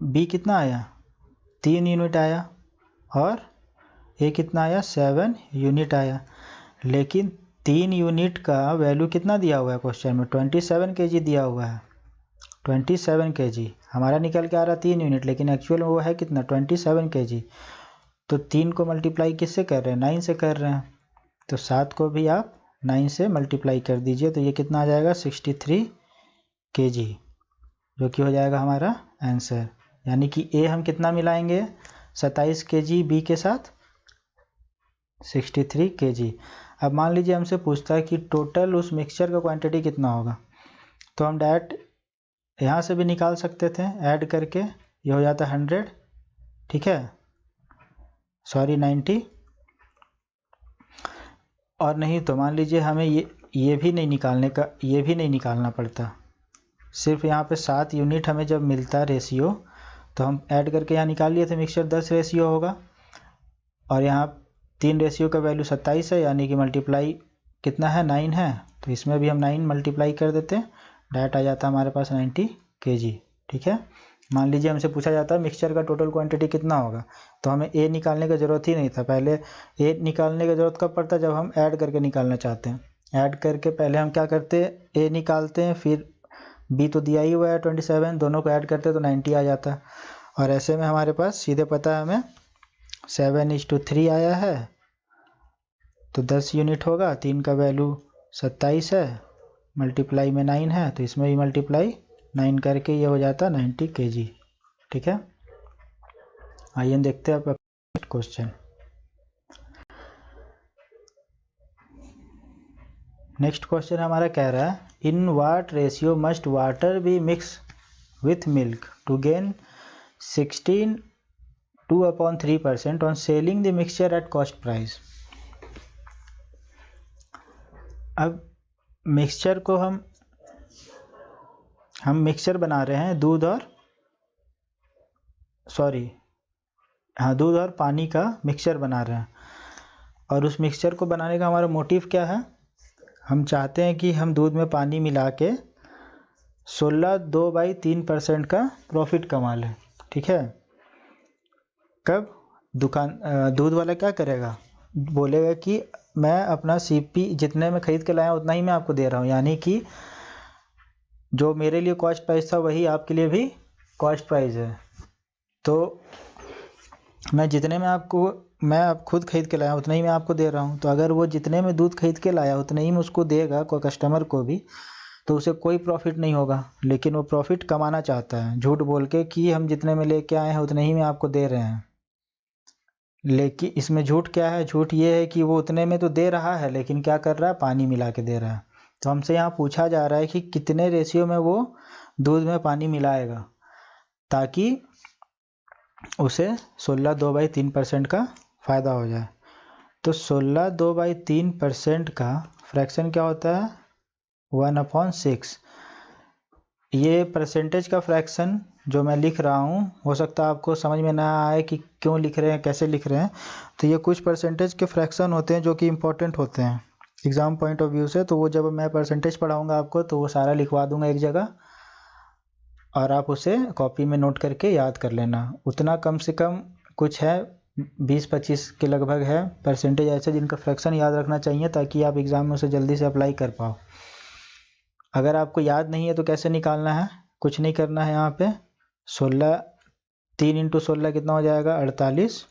बी कितना आया 3 यूनिट आया और ए कितना आया 7 यूनिट आया, लेकिन 3 यूनिट का वैल्यू कितना दिया हुआ है क्वेश्चन में 27 केजी दिया हुआ है। 27 केजी हमारा निकल के आ रहा 3 यूनिट, लेकिन एक्चुअल में वो है कितना 27 केजी। तो 3 को मल्टीप्लाई किससे कर रहे हैं 9 से कर रहे हैं, तो 7 को भी आप 9 से मल्टीप्लाई कर दीजिए, तो ये कितना आ जाएगा 63 केजी, जो कि हो जाएगा हमारा आंसर। यानी कि ए हम कितना मिलाएंगे 27 केजी बी के साथ 63 केजी। अब मान लीजिए हमसे पूछता है कि टोटल उस मिक्सचर का क्वांटिटी कितना होगा, तो हम डायरेक्ट यहाँ से भी निकाल सकते थे ऐड करके, ये हो जाता 100, ठीक है 90, और नहीं तो मान लीजिए हमें ये भी नहीं निकालना पड़ता, सिर्फ यहाँ पे 7 यूनिट हमें जब मिलता रेशियो तो हम ऐड करके यहाँ निकाल लिए थे मिक्सचर 10 रेशियो होगा, और यहाँ 3 रेशियो का वैल्यू 27 है, यानी कि मल्टीप्लाई कितना है 9 है, तो इसमें भी हम 9 मल्टीप्लाई कर देते हैं, डायरेक्ट आ जाता है हमारे पास 90 केजी। ठीक है, मान लीजिए हमसे पूछा जाता है मिक्सचर का टोटल क्वांटिटी कितना होगा, तो हमें ए निकालने की ज़रूरत ही नहीं था। पहले ए निकालने की ज़रूरत कब पड़ता है जब हम ऐड करके निकालना चाहते हैं, ऐड करके पहले हम क्या करते हैं ए निकालते हैं, फिर बी तो दिया ही हुआ है 27, दोनों को ऐड करते तो 90 आ जाता है, और ऐसे में हमारे पास सीधे पता है हमें 7:3 आया है, तो 10 यूनिट होगा, 3 का वैल्यू 27 है, मल्टीप्लाई में 9 है, तो इसमें भी मल्टीप्लाई 9 करके ये हो जाता 90 केजी। ठीक है, आइए देखते हैं अब क्वेश्चन। नेक्स्ट क्वेश्चन हमारा कह रहा है in what ratio must water be mix with milk to gain 2/3% on selling the mixture at cost price. अब मिक्सचर को हम मिक्सचर बना रहे हैं दूध और पानी का मिक्सचर बना रहे हैं, और उस मिक्सचर को बनाने का हमारा मोटिव क्या है, हम चाहते हैं कि हम दूध में पानी मिला के 16/2/3% का प्रॉफिट कमा लें। ठीक है, कब दूध वाला क्या करेगा बोलेगा कि मैं अपना सीपी जितने में खरीद के लाया उतना ही मैं आपको दे रहा हूँ, यानी कि जो मेरे लिए कॉस्ट प्राइस था वही आपके लिए भी कॉस्ट प्राइस है। तो मैं जितने में मैं आप खुद खरीद के लाया उतना ही मैं आपको दे रहा हूँ। तो अगर वो जितने में दूध खरीद के लाया उतने ही में उसको देगा कोई कस्टमर को भी, तो उसे कोई प्रॉफिट नहीं होगा, लेकिन वो प्रॉफिट कमाना चाहता है झूठ बोल के कि हम जितने में लेके आए हैं उतने ही में आपको दे रहे हैं। लेकिन इसमें झूठ क्या है? झूठ ये है कि वो उतने में तो दे रहा है, लेकिन क्या कर रहा है? पानी मिला के दे रहा है। तो हमसे यहाँ पूछा जा रहा है कि कितने रेशियो में वो दूध में पानी मिलाएगा ताकि उसे 16/2/3% का फ़ायदा हो जाए। तो 16/2/3% का फ्रैक्शन क्या होता है? 1/6। ये परसेंटेज का फ्रैक्शन जो मैं लिख रहा हूँ, हो सकता है आपको समझ में ना आए कि क्यों लिख रहे हैं, कैसे लिख रहे हैं। तो ये कुछ परसेंटेज के फ्रैक्शन होते हैं जो कि इम्पोर्टेंट होते हैं एग्ज़ाम पॉइंट ऑफ व्यू से। तो वो जब मैं परसेंटेज पढ़ाऊँगा आपको तो वो सारा लिखवा दूँगा एक जगह, और आप उसे कॉपी में नोट करके याद कर लेना। उतना कम से कम कुछ है 20-25 के लगभग है परसेंटेज ऐसे जिनका फ्रैक्शन याद रखना चाहिए ताकि आप एग्ज़ाम में उसे जल्दी से अप्लाई कर पाओ। अगर आपको याद नहीं है तो कैसे निकालना है? कुछ नहीं करना है। यहाँ पे 3 × 16 कितना हो जाएगा? 48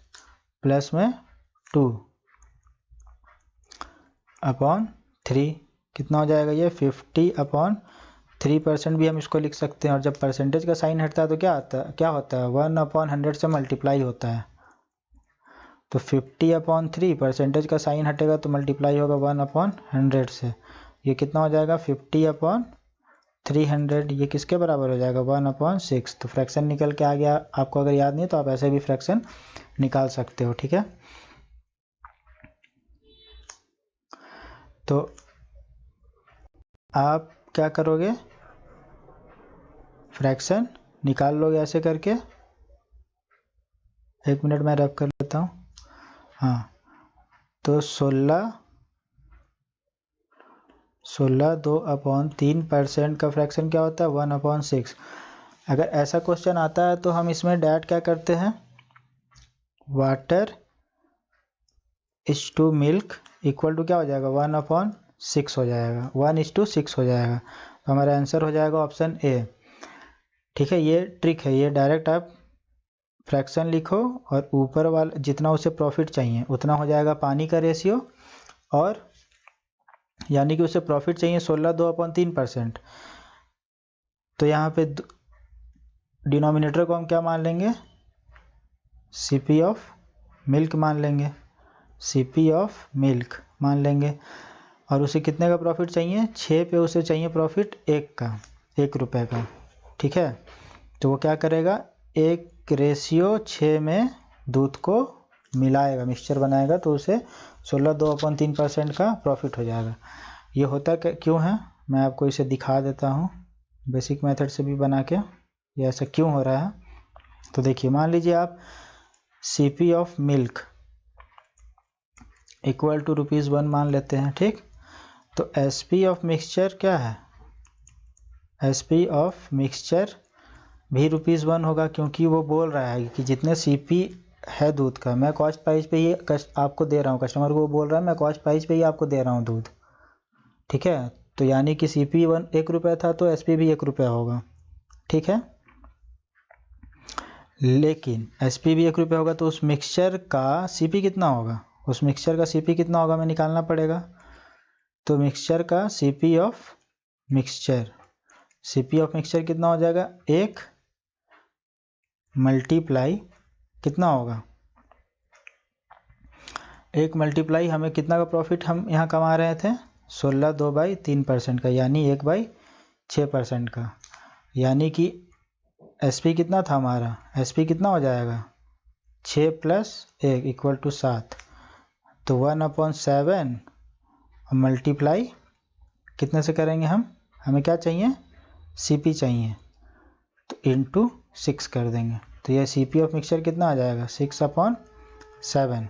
प्लस में 2/3 कितना हो जाएगा? ये 50/3% भी हम इसको लिख सकते हैं। और जब परसेंटेज का साइन हटता है तो क्या होता है? 1/100 से मल्टीप्लाई होता है। तो 50/3 परसेंटेज का साइन हटेगा तो मल्टीप्लाई होगा 1/100 से। ये कितना हो जाएगा? 50/300। ये किसके बराबर हो जाएगा? 1/6। तो फ्रैक्शन निकल के आ गया। आपको अगर याद नहीं तो आप ऐसे भी फ्रैक्शन निकाल सकते हो, ठीक है। तो आप क्या करोगे? फ्रैक्शन निकाल लोगे ऐसे करके। 1 मिनट में रैप कर लेता हूँ। हाँ, तो 16/2/3% का फ्रैक्शन क्या होता है? 1/6। अगर ऐसा क्वेश्चन आता है तो हम इसमें डायरेक्ट क्या करते हैं? Water is to milk equal to क्या हो जाएगा? 1/6 हो जाएगा, 1:6 हो जाएगा। तो हमारा आंसर हो जाएगा ऑप्शन ए, ठीक है। ये ट्रिक है, ये डायरेक्ट आप फ्रैक्शन लिखो और ऊपर वाला जितना उसे प्रॉफिट चाहिए उतना हो जाएगा पानी का रेशियो, और यानी कि उसे प्रॉफिट चाहिए 16/2/3%। तो यहाँ पे डिनोमिनेटर को हम क्या मान लेंगे? सीपी ऑफ मिल्क मान लेंगे, सीपी ऑफ मिल्क मान लेंगे। और उसे कितने का प्रॉफिट चाहिए? 6 पे उसे चाहिए प्रॉफिट 1 रुपये का, ठीक है। तो वो क्या करेगा? 1:6 में दूध को मिलाएगा, मिक्सचर बनाएगा, तो उसे 16/2/3% का प्रॉफिट हो जाएगा। ये होता क्यों है मैं आपको इसे दिखा देता हूँ बेसिक मेथड से भी बना के, ये ऐसा क्यों हो रहा है। तो देखिए, मान लीजिए आप CP of milk equal to ₹1 मान लेते हैं, ठीक। तो एसपी ऑफ मिक्सचर क्या है? एसपी ऑफ मिक्सचर भी ₹1 होगा, क्योंकि वो बोल रहा है कि जितने सीपी है दूध का मैं कॉस्ट प्राइस पे ही आपको दे रहा हूँ। कस्टमर को बोल रहा है मैं कॉस्ट प्राइस पे ही आपको दे रहा हूँ दूध, ठीक है। तो यानी कि सीपी 1 रुपये था तो एसपी भी 1 रुपया होगा, ठीक है। लेकिन एसपी भी 1 रुपया होगा तो उस मिक्सचर का सीपी कितना होगा? उस मिक्सचर का सीपी कितना होगा मैं निकालना पड़ेगा। तो मिक्सचर का सीपी ऑफ मिक्सचर कितना हो जाएगा? 1 मल्टीप्लाई कितना होगा? 1 मल्टीप्लाई हमें कितना का प्रॉफिट हम यहाँ कमा रहे थे? 16/2/3% का, यानी 1/6% का। यानी कि एसपी कितना था हमारा? एसपी कितना हो जाएगा? 6 + 1 = 7। तो 1/7 मल्टीप्लाई कितने से करेंगे हम? हमें क्या चाहिए? सीपी चाहिए, तो इंटू 6 कर देंगे। तो यह सीपी ऑफ मिक्सचर कितना आ जाएगा? 6/7।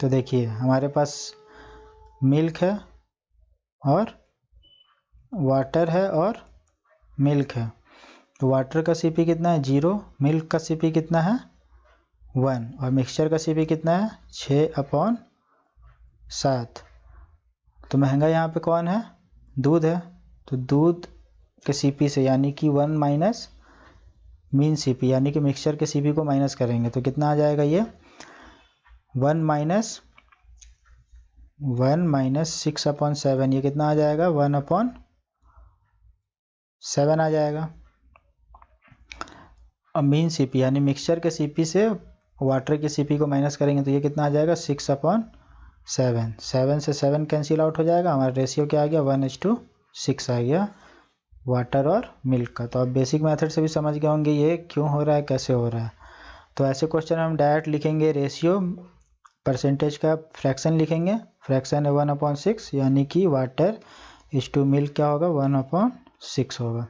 तो देखिए हमारे पास मिल्क है और वाटर है और मिल्क है। तो वाटर का सीपी कितना है? 0। मिल्क का सीपी कितना है? 1। और मिक्सचर का सीपी कितना है? 6/7। 7। तो महंगा यहाँ पे कौन है? दूध है। तो दूध के सीपी से यानी कि 1 माइनस मीन सीपी यानी कि मिक्सचर के सीपी को माइनस करेंगे तो कितना आ जाएगा? ये 1 माइनस 6/7, ये कितना आ जाएगा? 1/7 आ जाएगा। अब मीन सीपी यानी मिक्सचर के सीपी से वाटर के सीपी को माइनस करेंगे तो ये कितना आ जाएगा? 6/7। 7 से 7 कैंसिल आउट हो जाएगा। हमारा रेशियो क्या आ गया? 1:6 आ गया वाटर और मिल्क का। तो आप बेसिक मेथड से भी समझ गए होंगे ये क्यों हो रहा है, कैसे हो रहा है। तो ऐसे क्वेश्चन हम डायरेक्ट लिखेंगे रेशियो, परसेंटेज का फ्रैक्शन लिखेंगे। फ्रैक्शन है 1/6 यानी कि वाटर इज टू मिल्क क्या होगा? 1/6 होगा।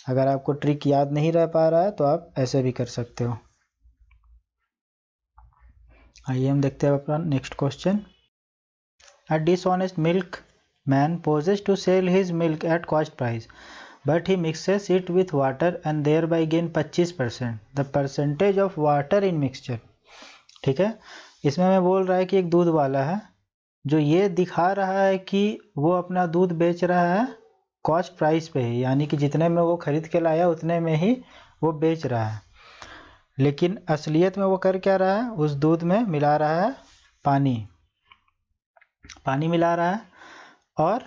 अगर आपको ट्रिक याद नहीं रह पा रहा है तो आप ऐसे भी कर सकते हो। आइए हम देखते हैं अपना next question. A dishonest milk man poses to sell his milk at cost price, but he mixes it with water and thereby gain 25%. The percentage of water in mixture. ठीक है, इसमें हमें बोल रहा है कि एक दूध वाला है जो ये दिखा रहा है कि वो अपना दूध बेच रहा है कॉस्ट प्राइस पे ही, यानी कि जितने में वो खरीद के लाया उतने में ही वो बेच रहा है। लेकिन असलियत में वो कर क्या रहा है? उस दूध में मिला रहा है पानी मिला रहा है और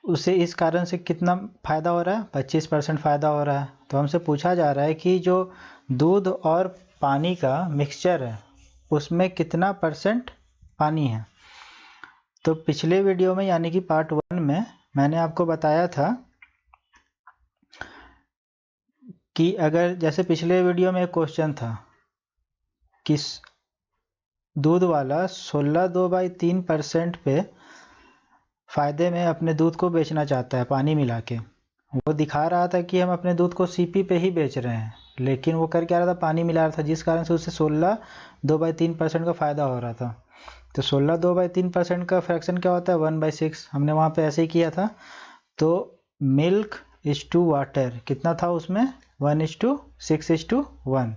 उसे इस कारण से कितना फ़ायदा हो रहा है? 25% फ़ायदा हो रहा है। तो हमसे पूछा जा रहा है कि जो दूध और पानी का मिक्सचर है उसमें कितना % पानी है। तो पिछले वीडियो में यानी कि पार्ट 1 में मैंने आपको बताया था कि अगर जैसे पिछले वीडियो में एक क्वेश्चन था कि दूध वाला 16/2/3% पे फ़ायदे में अपने दूध को बेचना चाहता है पानी मिला के। वो दिखा रहा था कि हम अपने दूध को सीपी पे ही बेच रहे हैं, लेकिन वो कर क्या रहा था? पानी मिला रहा था, जिस कारण से उसे 16/2/3% का फ़ायदा हो रहा था। तो 16/2/3% का फ्रैक्शन क्या होता है? 1/6। हमने वहाँ पे ऐसे ही किया था। तो मिल्क इज टू वाटर कितना था उसमें? 1:6:1,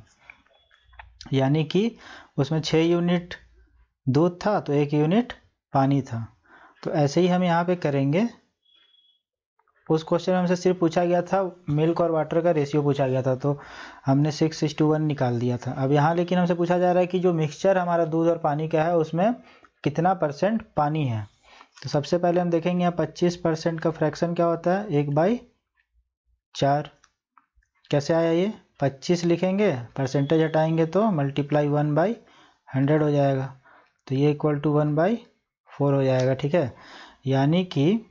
यानी कि उसमें 6 यूनिट दूध था तो 1 यूनिट पानी था। तो ऐसे ही हम यहाँ पे करेंगे। उस क्वेश्चन में हमसे सिर्फ पूछा गया था मिल्क और वाटर का रेशियो पूछा गया था, तो हमने 6:1 निकाल दिया था। अब यहाँ लेकिन हमसे पूछा जा रहा है कि जो मिक्सचर हमारा दूध और पानी का है उसमें कितना % पानी है। तो सबसे पहले हम देखेंगे यहाँ 25% का फ्रैक्शन क्या होता है? 1/4। कैसे आया ये? 25 लिखेंगे, परसेंटेज हटाएंगे तो मल्टीप्लाई 1/100 हो जाएगा। तो ये इक्वल टू 1/4 हो जाएगा। ठीक है, यानी कि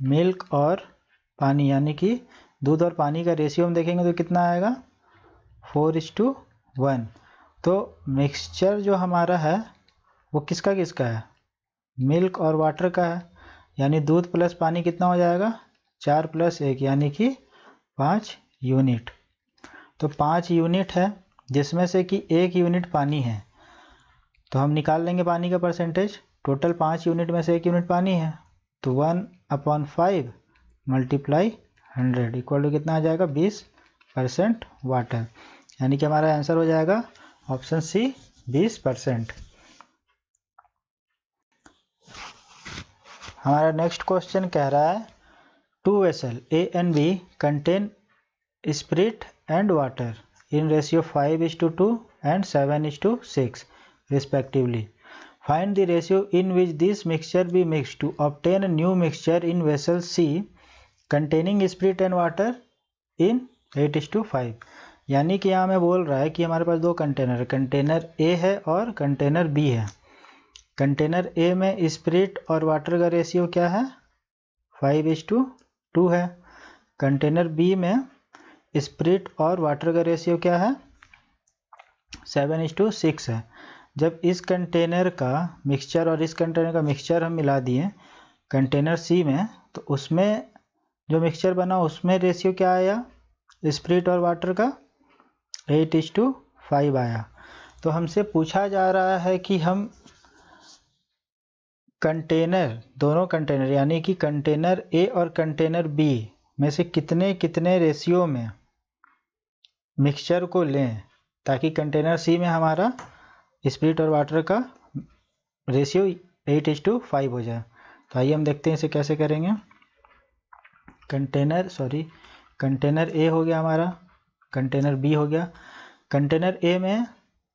मिल्क और पानी यानी कि दूध और पानी का रेशियो हम देखेंगे तो कितना आएगा? 4:1। तो मिक्सचर जो हमारा है वो किसका है? मिल्क और वाटर का है, यानी दूध प्लस पानी कितना हो जाएगा? 4 + 1 यानी कि 5 यूनिट। तो 5 यूनिट है जिसमें से कि 1 यूनिट पानी है, तो हम निकाल लेंगे पानी का परसेंटेज। टोटल 5 यूनिट में से 1 यूनिट पानी है, तो 1/5 मल्टीप्लाई 100 इक्वल टू कितना आ जाएगा? 20% वाटर, यानी कि हमारा आंसर हो जाएगा ऑप्शन सी 20%। हमारा नेक्स्ट क्वेश्चन कह रहा है 2 vessel A and B contain spirit and water in ratio 5:2 and 7:6 respectively. Find the ratio in which this mixture be mixed to obtain a new mixture in vessel C containing spirit and water in 8:5। यानी कि यहाँ हमें बोल रहा है कि हमारे पास 2 container है, कंटेनर A है और कंटेनर B है। कंटेनर A में स्पिरिट और वाटर का रेशियो क्या है? 5:2 है। कंटेनर B में स्पिरिट और वाटर का रेशियो क्या है? 7:6 है। जब इस कंटेनर का मिक्सचर और इस कंटेनर का मिक्सचर हम मिला दिए कंटेनर C में, तो उसमें जो मिक्सचर बना उसमें रेशियो क्या आया स्पिरिट और वाटर का? 8:5 आया। तो हमसे पूछा जा रहा है कि हम कंटेनर, दोनों कंटेनर यानी कि कंटेनर A और कंटेनर B में से कितने कितने रेशियो में मिक्सचर को लें ताकि कंटेनर C में हमारा स्पिरिट और वाटर का रेशियो 8:5 हो जाए। तो आइए हम देखते हैं इसे कैसे करेंगे। कंटेनर ए हो गया हमारा, कंटेनर बी हो गया। कंटेनर ए में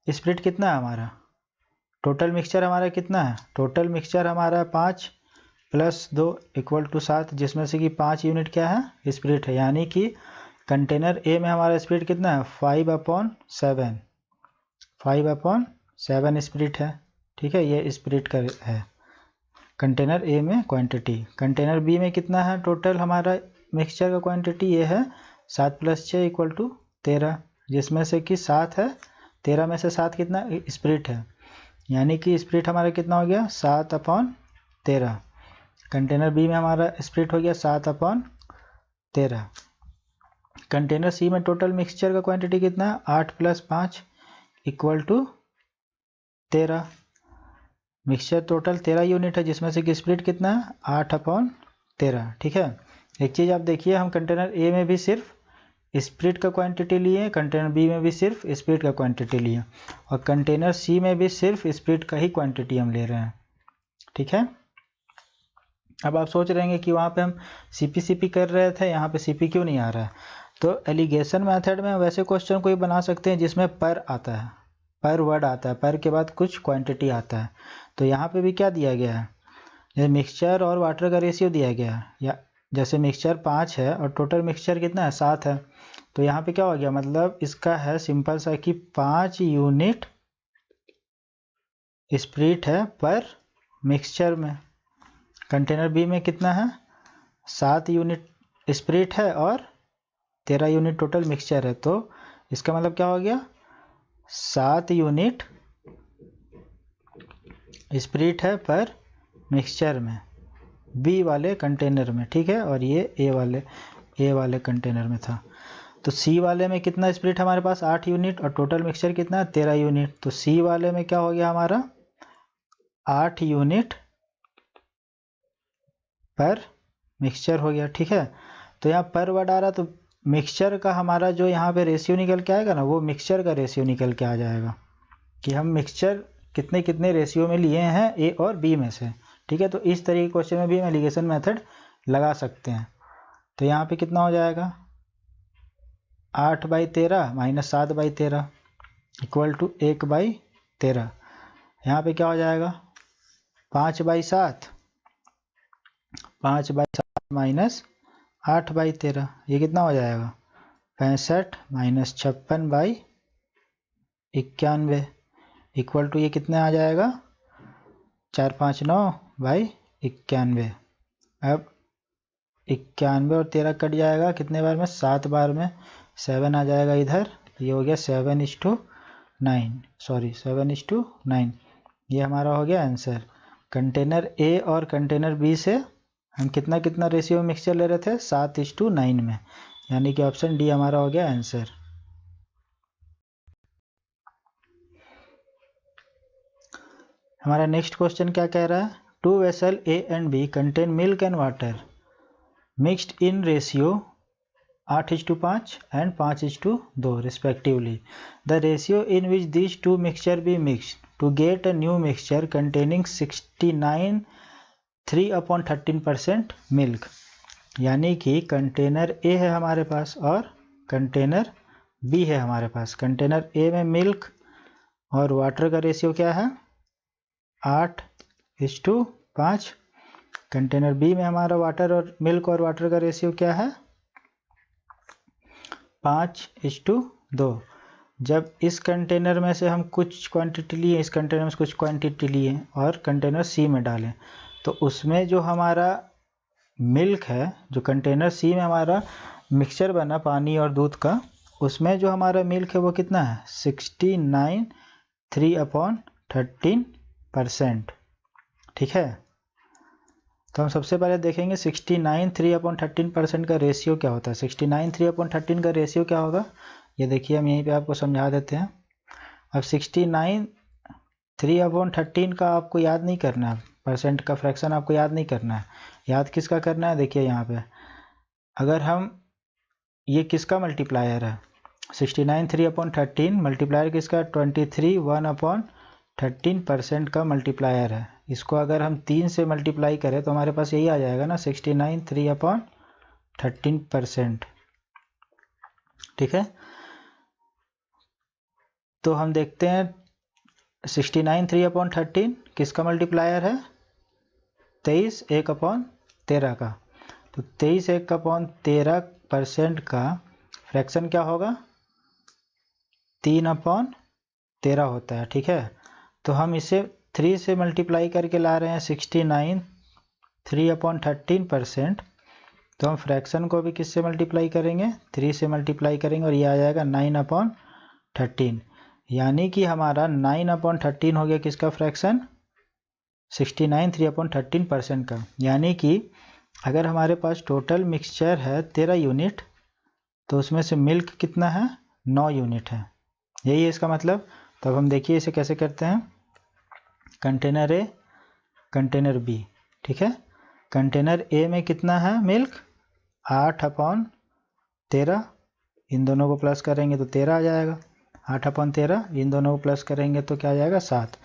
स्प्लिट कितना है हमारा, टोटल मिक्सचर हमारा कितना है, टोटल मिक्सचर हमारा 5 + 2 = 7, जिसमें से कि 5 यूनिट क्या है, स्प्लिट है। यानी कि कंटेनर ए में हमारा स्प्लिट कितना है, 5/7, 5/7 स्प्लिट है। ठीक है, ये स्प्लिट का है कंटेनर ए में क्वांटिटी। कंटेनर बी में कितना है टोटल हमारा मिक्सचर का क्वांटिटी, ये है 7 + 6 = 13, जिसमें से कि 7 है, 13 में से 7 कितना स्प्लिट है, यानी कि स्प्लिट हमारा कितना हो गया 7/13। कंटेनर बी में हमारा स्प्लिट हो गया 7/13। कंटेनर सी में टोटल मिक्सचर का क्वांटिटी कितना है, 8 + 5 = 13। मिक्सचर टोटल 13 यूनिट है, जिसमें से कि स्प्लिट कितना है 8/13। ठीक है, एक चीज़ आप देखिए, हम कंटेनर ए में भी सिर्फ स्प्लिट का क्वांटिटी लिए, कंटेनर बी में भी सिर्फ स्प्लिट का क्वांटिटी लिए, और कंटेनर सी में भी सिर्फ स्प्लिट का ही क्वांटिटी हम ले रहे हैं। ठीक है, अब आप सोच रहे हैं कि वहाँ पे हम CP कर रहे थे, यहाँ पे CP क्यों नहीं आ रहा है। तो एलिगेशन मेथड में वैसे क्वेश्चन कोई बना सकते हैं जिसमें पर आता है, पर वर्ड आता है, पर के बाद कुछ क्वांटिटी आता है। तो यहाँ पे भी क्या दिया गया है, जैसे मिक्सचर और वाटर का रेशियो दिया गया है, या जैसे मिक्सचर 5 है और टोटल मिक्सचर कितना है 7 है, तो यहाँ पे क्या हो गया, मतलब इसका है सिंपल सा कि 5 यूनिट स्प्लिट है पर मिक्सचर में। कंटेनर बी में कितना है 7 यूनिट स्प्लिट है और 13 यूनिट टोटल मिक्सचर है, तो इसका मतलब क्या हो गया 7 यूनिट स्प्लिट है पर मिक्सचर में, बी वाले कंटेनर में। ठीक है, और ये ए वाले कंटेनर में था। तो सी वाले में कितना स्प्लिट हमारे पास 8 यूनिट और टोटल मिक्सचर कितना 13 यूनिट। तो सी वाले में क्या हो गया हमारा 8 यूनिट पर मिक्सचर हो गया। ठीक है, तो यहाँ पर वर्ड आ रहा, तो मिक्सचर का हमारा जो यहाँ पे रेशियो निकल के आएगा ना, वो मिक्सचर का रेशियो निकल के आ जाएगा कि हम मिक्सचर कितने कितने रेशियो में लिए हैं ए और बी में से। ठीक है, तो इस तरीके के क्वेश्चन में भी हम एलिगेशन मेथड लगा सकते हैं। तो यहाँ पे कितना हो जाएगा 8/13 - 7/13 = 1/13। यहाँ पे क्या हो जाएगा 5/7 - 8/13, ये कितना हो जाएगा 65 - 56/91 = ये कितने आ जाएगा 459/91। अब 91 और 13 कट जाएगा कितने बार में 7 बार में, 7 आ जाएगा इधर, ये हो गया 7:9। ये हमारा हो गया आंसर। कंटेनर ए और कंटेनर बी से हम कितना कितना रेशियो मिक्सचर ले रहे थे 7:9 में, यानी कि ऑप्शन डी हमारा हो गया आंसर। हमारा नेक्स्ट क्वेश्चन क्या कह रहा है, 2 vessel A and B contain milk and water mixed in ratio 8:5 and 5:2 respectively. The ratio in which these two mixture be mixed to get a new mixture containing 69 3/13% milk. यानी कि container A है हमारे पास और container B है हमारे पास। Container A में milk और water का रेशियो क्या है 8:5। कंटेनर बी में हमारा वाटर और मिल्क और वाटर का रेशियो क्या है 5:2। जब इस कंटेनर में से हम कुछ क्वांटिटी लिए, इस कंटेनर में से कुछ क्वांटिटी लिए और कंटेनर सी में डालें, तो उसमें जो हमारा मिल्क है, जो कंटेनर सी में हमारा मिक्सचर बना पानी और दूध का, उसमें जो हमारा मिल्क है वो कितना है 69 3/13%। ठीक है, तो हम सबसे पहले देखेंगे 69 3/13% का रेशियो क्या होता है। 69 3/13 का रेशियो क्या होगा, ये देखिए हम यहीं पे आपको समझा देते हैं। अब 69 3/13 का आपको याद नहीं करना है, परसेंट का फ्रैक्शन आपको याद नहीं करना है। याद किसका करना है, देखिए यहाँ पे अगर हम, ये किसका मल्टीप्लायर है 69 3/13, मल्टीप्लायर किसका 23 1/23 13% का मल्टीप्लायर है। इसको अगर हम 3 से मल्टीप्लाई करें तो हमारे पास यही आ जाएगा ना, 69 3/13%। ठीक है, तो हम देखते हैं 69 3/13 किसका मल्टीप्लायर है, 23 1/13 का। तो 23 1/13% का फ्रैक्शन क्या होगा, 3/13 होता है। ठीक है, तो हम इसे 3 से मल्टीप्लाई करके ला रहे हैं 69 3/13%। तो हम फ्रैक्शन को भी किससे मल्टीप्लाई करेंगे, 3 से मल्टीप्लाई करेंगे और ये आ जाएगा 9/13। यानी कि हमारा 9/13 हो गया किसका फ्रैक्शन, 69 3/13% का। यानी कि अगर हमारे पास टोटल मिक्सचर है 13 यूनिट, तो उसमें से मिल्क कितना है, 9 यूनिट है। यही है इसका मतलब। तो अब हम देखिए इसे कैसे करते हैं, कंटेनर ए कंटेनर बी। ठीक है, कंटेनर ए में कितना है मिल्क, 8/13, इन दोनों को प्लस करेंगे तो 13 आ जाएगा। 8/13 इन दोनों को प्लस करेंगे तो क्या आ जाएगा, 7।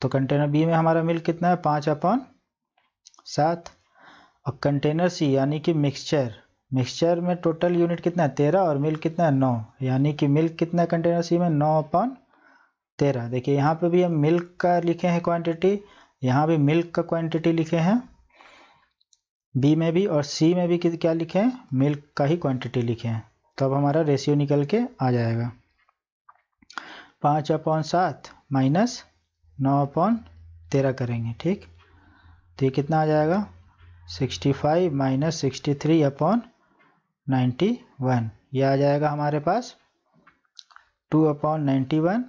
तो कंटेनर बी में हमारा मिल्क कितना है, 5/7। और कंटेनर सी यानी कि मिक्सचर में टोटल यूनिट कितना है, 13, और मिल्क कितना है, 9। यानी कि मिल्क कितना है कंटेनर सी में, 9/13। देखिए यहाँ पे भी हम मिल्क का लिखे हैं क्वांटिटी, यहाँ भी मिल्क का क्वांटिटी लिखे हैं बी में भी, और सी में भी क्या लिखे हैं, मिल्क का ही क्वांटिटी लिखे हैं। तो अब हमारा रेशियो निकल के आ जाएगा 5/7 माइनस 9/13 करेंगे। ठीक, तो ये कितना आ जाएगा, 65 माइनस 63/91। ये आ जाएगा हमारे पास 2/91।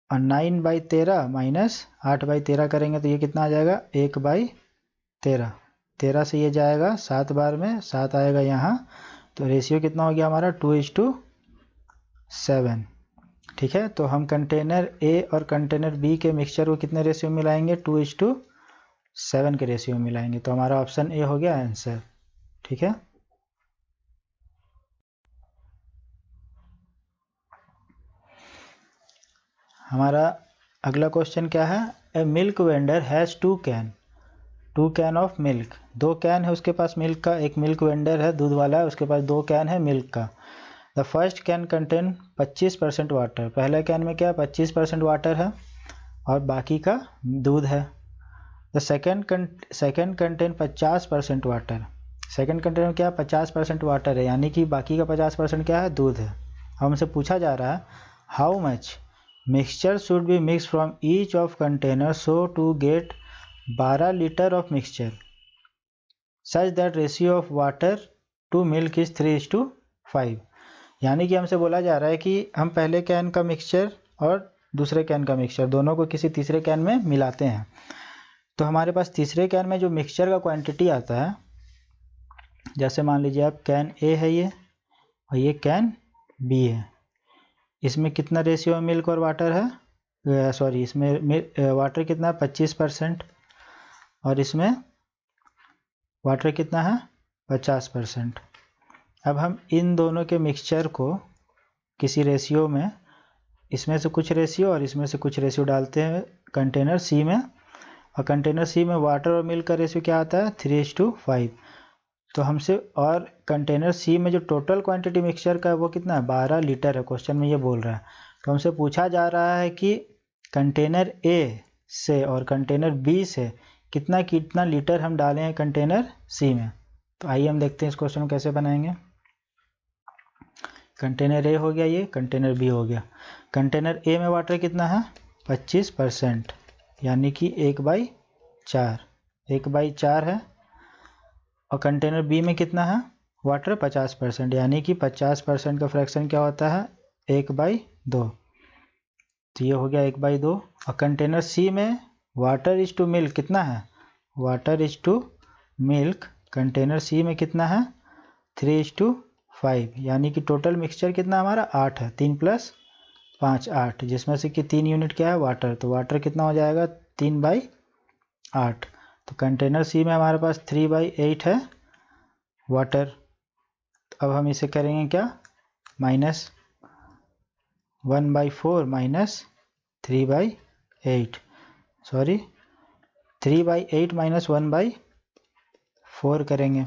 और 9/13 माइनस 8/13 करेंगे तो ये कितना आ जाएगा, 1/13। 13 से ये जाएगा 7 बार में, 7 आएगा यहाँ। तो रेशियो कितना हो गया हमारा, 2:7। ठीक है, तो हम कंटेनर ए और कंटेनर बी के मिक्सचर को कितने रेशियो में मिलाएंगे, 2:7 के रेशियो में मिलाएंगे। तो हमारा ऑप्शन ए हो गया आंसर। ठीक है, हमारा अगला क्वेश्चन क्या है, a milk vendor has 2 can of milk. 2 can है उसके पास मिल्क का, एक मिल्क वेंडर है दूध वाला है, उसके पास 2 कैन है मिल्क का। The first can contain 25% water. पहले कैन में क्या 25% वाटर है और बाकी का दूध है। The second contain 50% water. Second contain में क्या 50% वाटर है, यानी कि बाकी का 50% क्या है, दूध है। हमसे पूछा जा रहा है how much mixture should be mix from each of container so to get 12 litre of mixture such that ratio of water to milk is 3:5। यानी कि हमसे बोला जा रहा है कि हम पहले कैन का मिक्सचर और दूसरे कैन का मिक्सचर दोनों को किसी तीसरे कैन में मिलाते हैं। तो हमारे पास तीसरे कैन में जो मिक्सचर का क्वांटिटी आता है, जैसे मान लीजिए आप कैन ए है ये, और ये कैन बी है। इसमें कितना रेशियो में मिल्क और वाटर है, सॉरी इसमें वाटर कितना है 25%, और इसमें वाटर कितना है 50%। अब हम इन दोनों के मिक्सचर को किसी रेशियो में, इसमें से कुछ रेशियो और इसमें से कुछ रेशियो डालते हैं कंटेनर सी में, और कंटेनर सी में वाटर और मिल्क का रेशियो क्या आता है 3:5। तो हमसे, और कंटेनर सी में जो टोटल क्वांटिटी मिक्सचर का है वो कितना है 12 लीटर है, क्वेश्चन में ये बोल रहा है। तो हमसे पूछा जा रहा है कि कंटेनर ए से और कंटेनर बी से कितना कितना लीटर हम डालें हैं कंटेनर सी में। तो आइए हम देखते हैं इस क्वेश्चन को कैसे बनाएंगे। कंटेनर ए हो गया, ये कंटेनर बी हो गया। कंटेनर ए में वाटर कितना है 25%, यानी कि 1/4 है। और कंटेनर बी में कितना है वाटर 50%, यानी कि 50% का फ्रैक्शन क्या होता है 1/2। तो ये हो गया 1/2। और कंटेनर सी में वाटर इज टू मिल्क कितना है, water is to milk container C में कितना है 3:5, यानी कि टोटल मिक्सचर कितना हमारा 8 है, 3 + 5 8, जिसमें से कि 3 यूनिट क्या है वाटर। तो वाटर कितना हो जाएगा 3/8। तो कंटेनर सी में हमारे पास 3/8 है वाटर। तो अब हम इसे करेंगे क्या, -1/4 - 3/8। 8 सॉरी 3/8 माइनस 1/4 करेंगे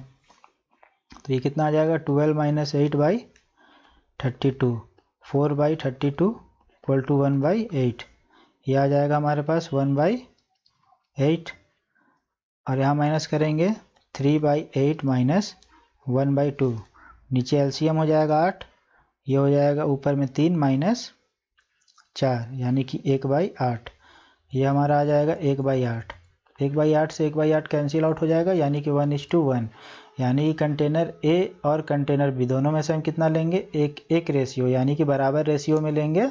तो ये कितना आ जाएगा 12 माइनस 8/32 4/32 इक्वल टू 1/8। ये आ जाएगा हमारे पास 1/8 और यहाँ माइनस करेंगे 3/8 माइनस 1/2। नीचे एलसीएम हो जाएगा 8, ये हो जाएगा ऊपर में 3 माइनस 4 यानी कि 1/8। ये हमारा आ जाएगा 1/8। 1/8 से 1/8 कैंसिल आउट हो जाएगा यानी कि 1:1 यानी कि कंटेनर ए और कंटेनर बी दोनों में से हम कितना लेंगे एक रेशियो यानी कि बराबर रेशियो में लेंगे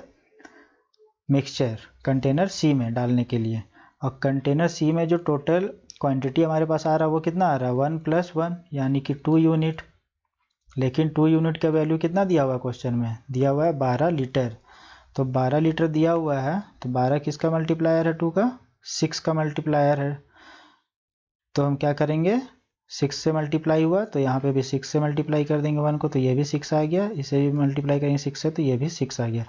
मिक्सचर कंटेनर सी में डालने के लिए। और कंटेनर सी में जो टोटल क्वांटिटी हमारे पास आ रहा है वो कितना आ रहा है 1 + 1 यानी कि 2 यूनिट। लेकिन 2 यूनिट का वैल्यू कितना दिया हुआ है क्वेश्चन में, दिया हुआ है 12 लीटर। तो 12 लीटर दिया हुआ है तो 12 किसका मल्टीप्लायर है 2 का, 6 का मल्टीप्लायर है। तो हम क्या करेंगे 6 से मल्टीप्लाई हुआ तो यहाँ पे भी 6 से मल्टीप्लाई कर देंगे 1 को तो ये भी 6 आ गया, इसे भी मल्टीप्लाई करेंगे 6 से तो ये भी 6 आ गया।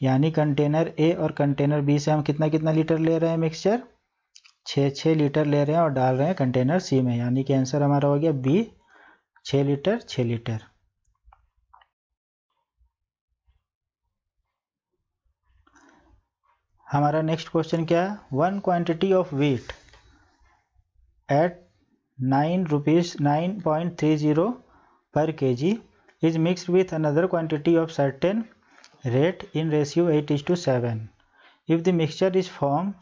यानी कंटेनर ए और कंटेनर बी से हम कितना कितना लीटर ले रहे हैं मिक्सचर 6 लीटर ले रहे हैं और डाल रहे हैं कंटेनर सी में। यानी कि आंसर हमारा हो गया बी 6 लीटर 6 लीटर। हमारा नेक्स्ट क्वेश्चन क्या है, 1 quantity of wheat at 9 rupees 9.30 per kg is mixed with another quantity of certain rate in ratio 8:7. If the mixture is formed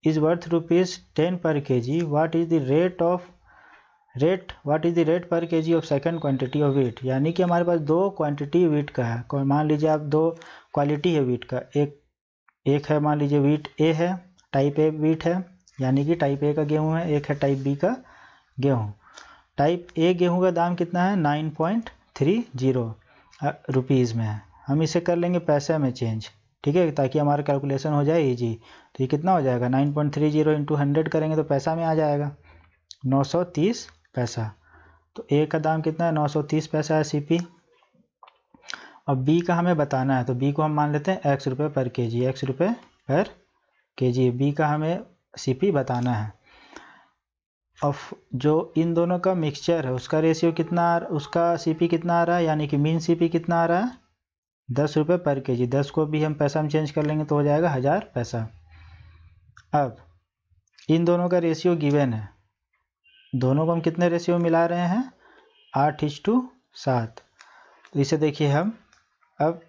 is worth rupees 10 per kg, what is the rate per kg of second quantity of wheat। यानी कि हमारे पास दो quantity wheat का है। मान लीजिए आप दो क्वालिटी है व्हीट का, एक है मान लीजिए व्हीट ए है, टाइप ए व्हीट है यानी कि टाइप ए का गेहूं है, एक है टाइप बी का गेहूं। टाइप ए गेहूं का दाम कितना है 9.30 रुपीज़ में है। हम इसे कर लेंगे पैसे में चेंज, ठीक है, ताकि हमारा कैलकुलेशन हो जाए इजी। तो ये कितना हो जाएगा 9.30 इंटू 100 करेंगे तो पैसा में आ जाएगा 930 पैसा। तो ए का दाम कितना है 930 पैसा है सीपी। और बी का हमें बताना है तो बी को हम मान लेते हैं x रुपये पर केजी, x रुपये पर केजी बी का हमें सीपी बताना है। और जो इन दोनों का मिक्सचर है उसका रेशियो कितना, उसका सीपी कितना आ रहा है यानी कि मीन सीपी कितना आ रहा है 10 रुपये पर केजी। 10 को भी हम पैसा में चेंज कर लेंगे तो हो जाएगा 1000 पैसा। अब इन दोनों का रेशियो गिवन है, दोनों को हम कितने रेशियो मिला रहे हैं 8:7। तो इसे देखिए हम अब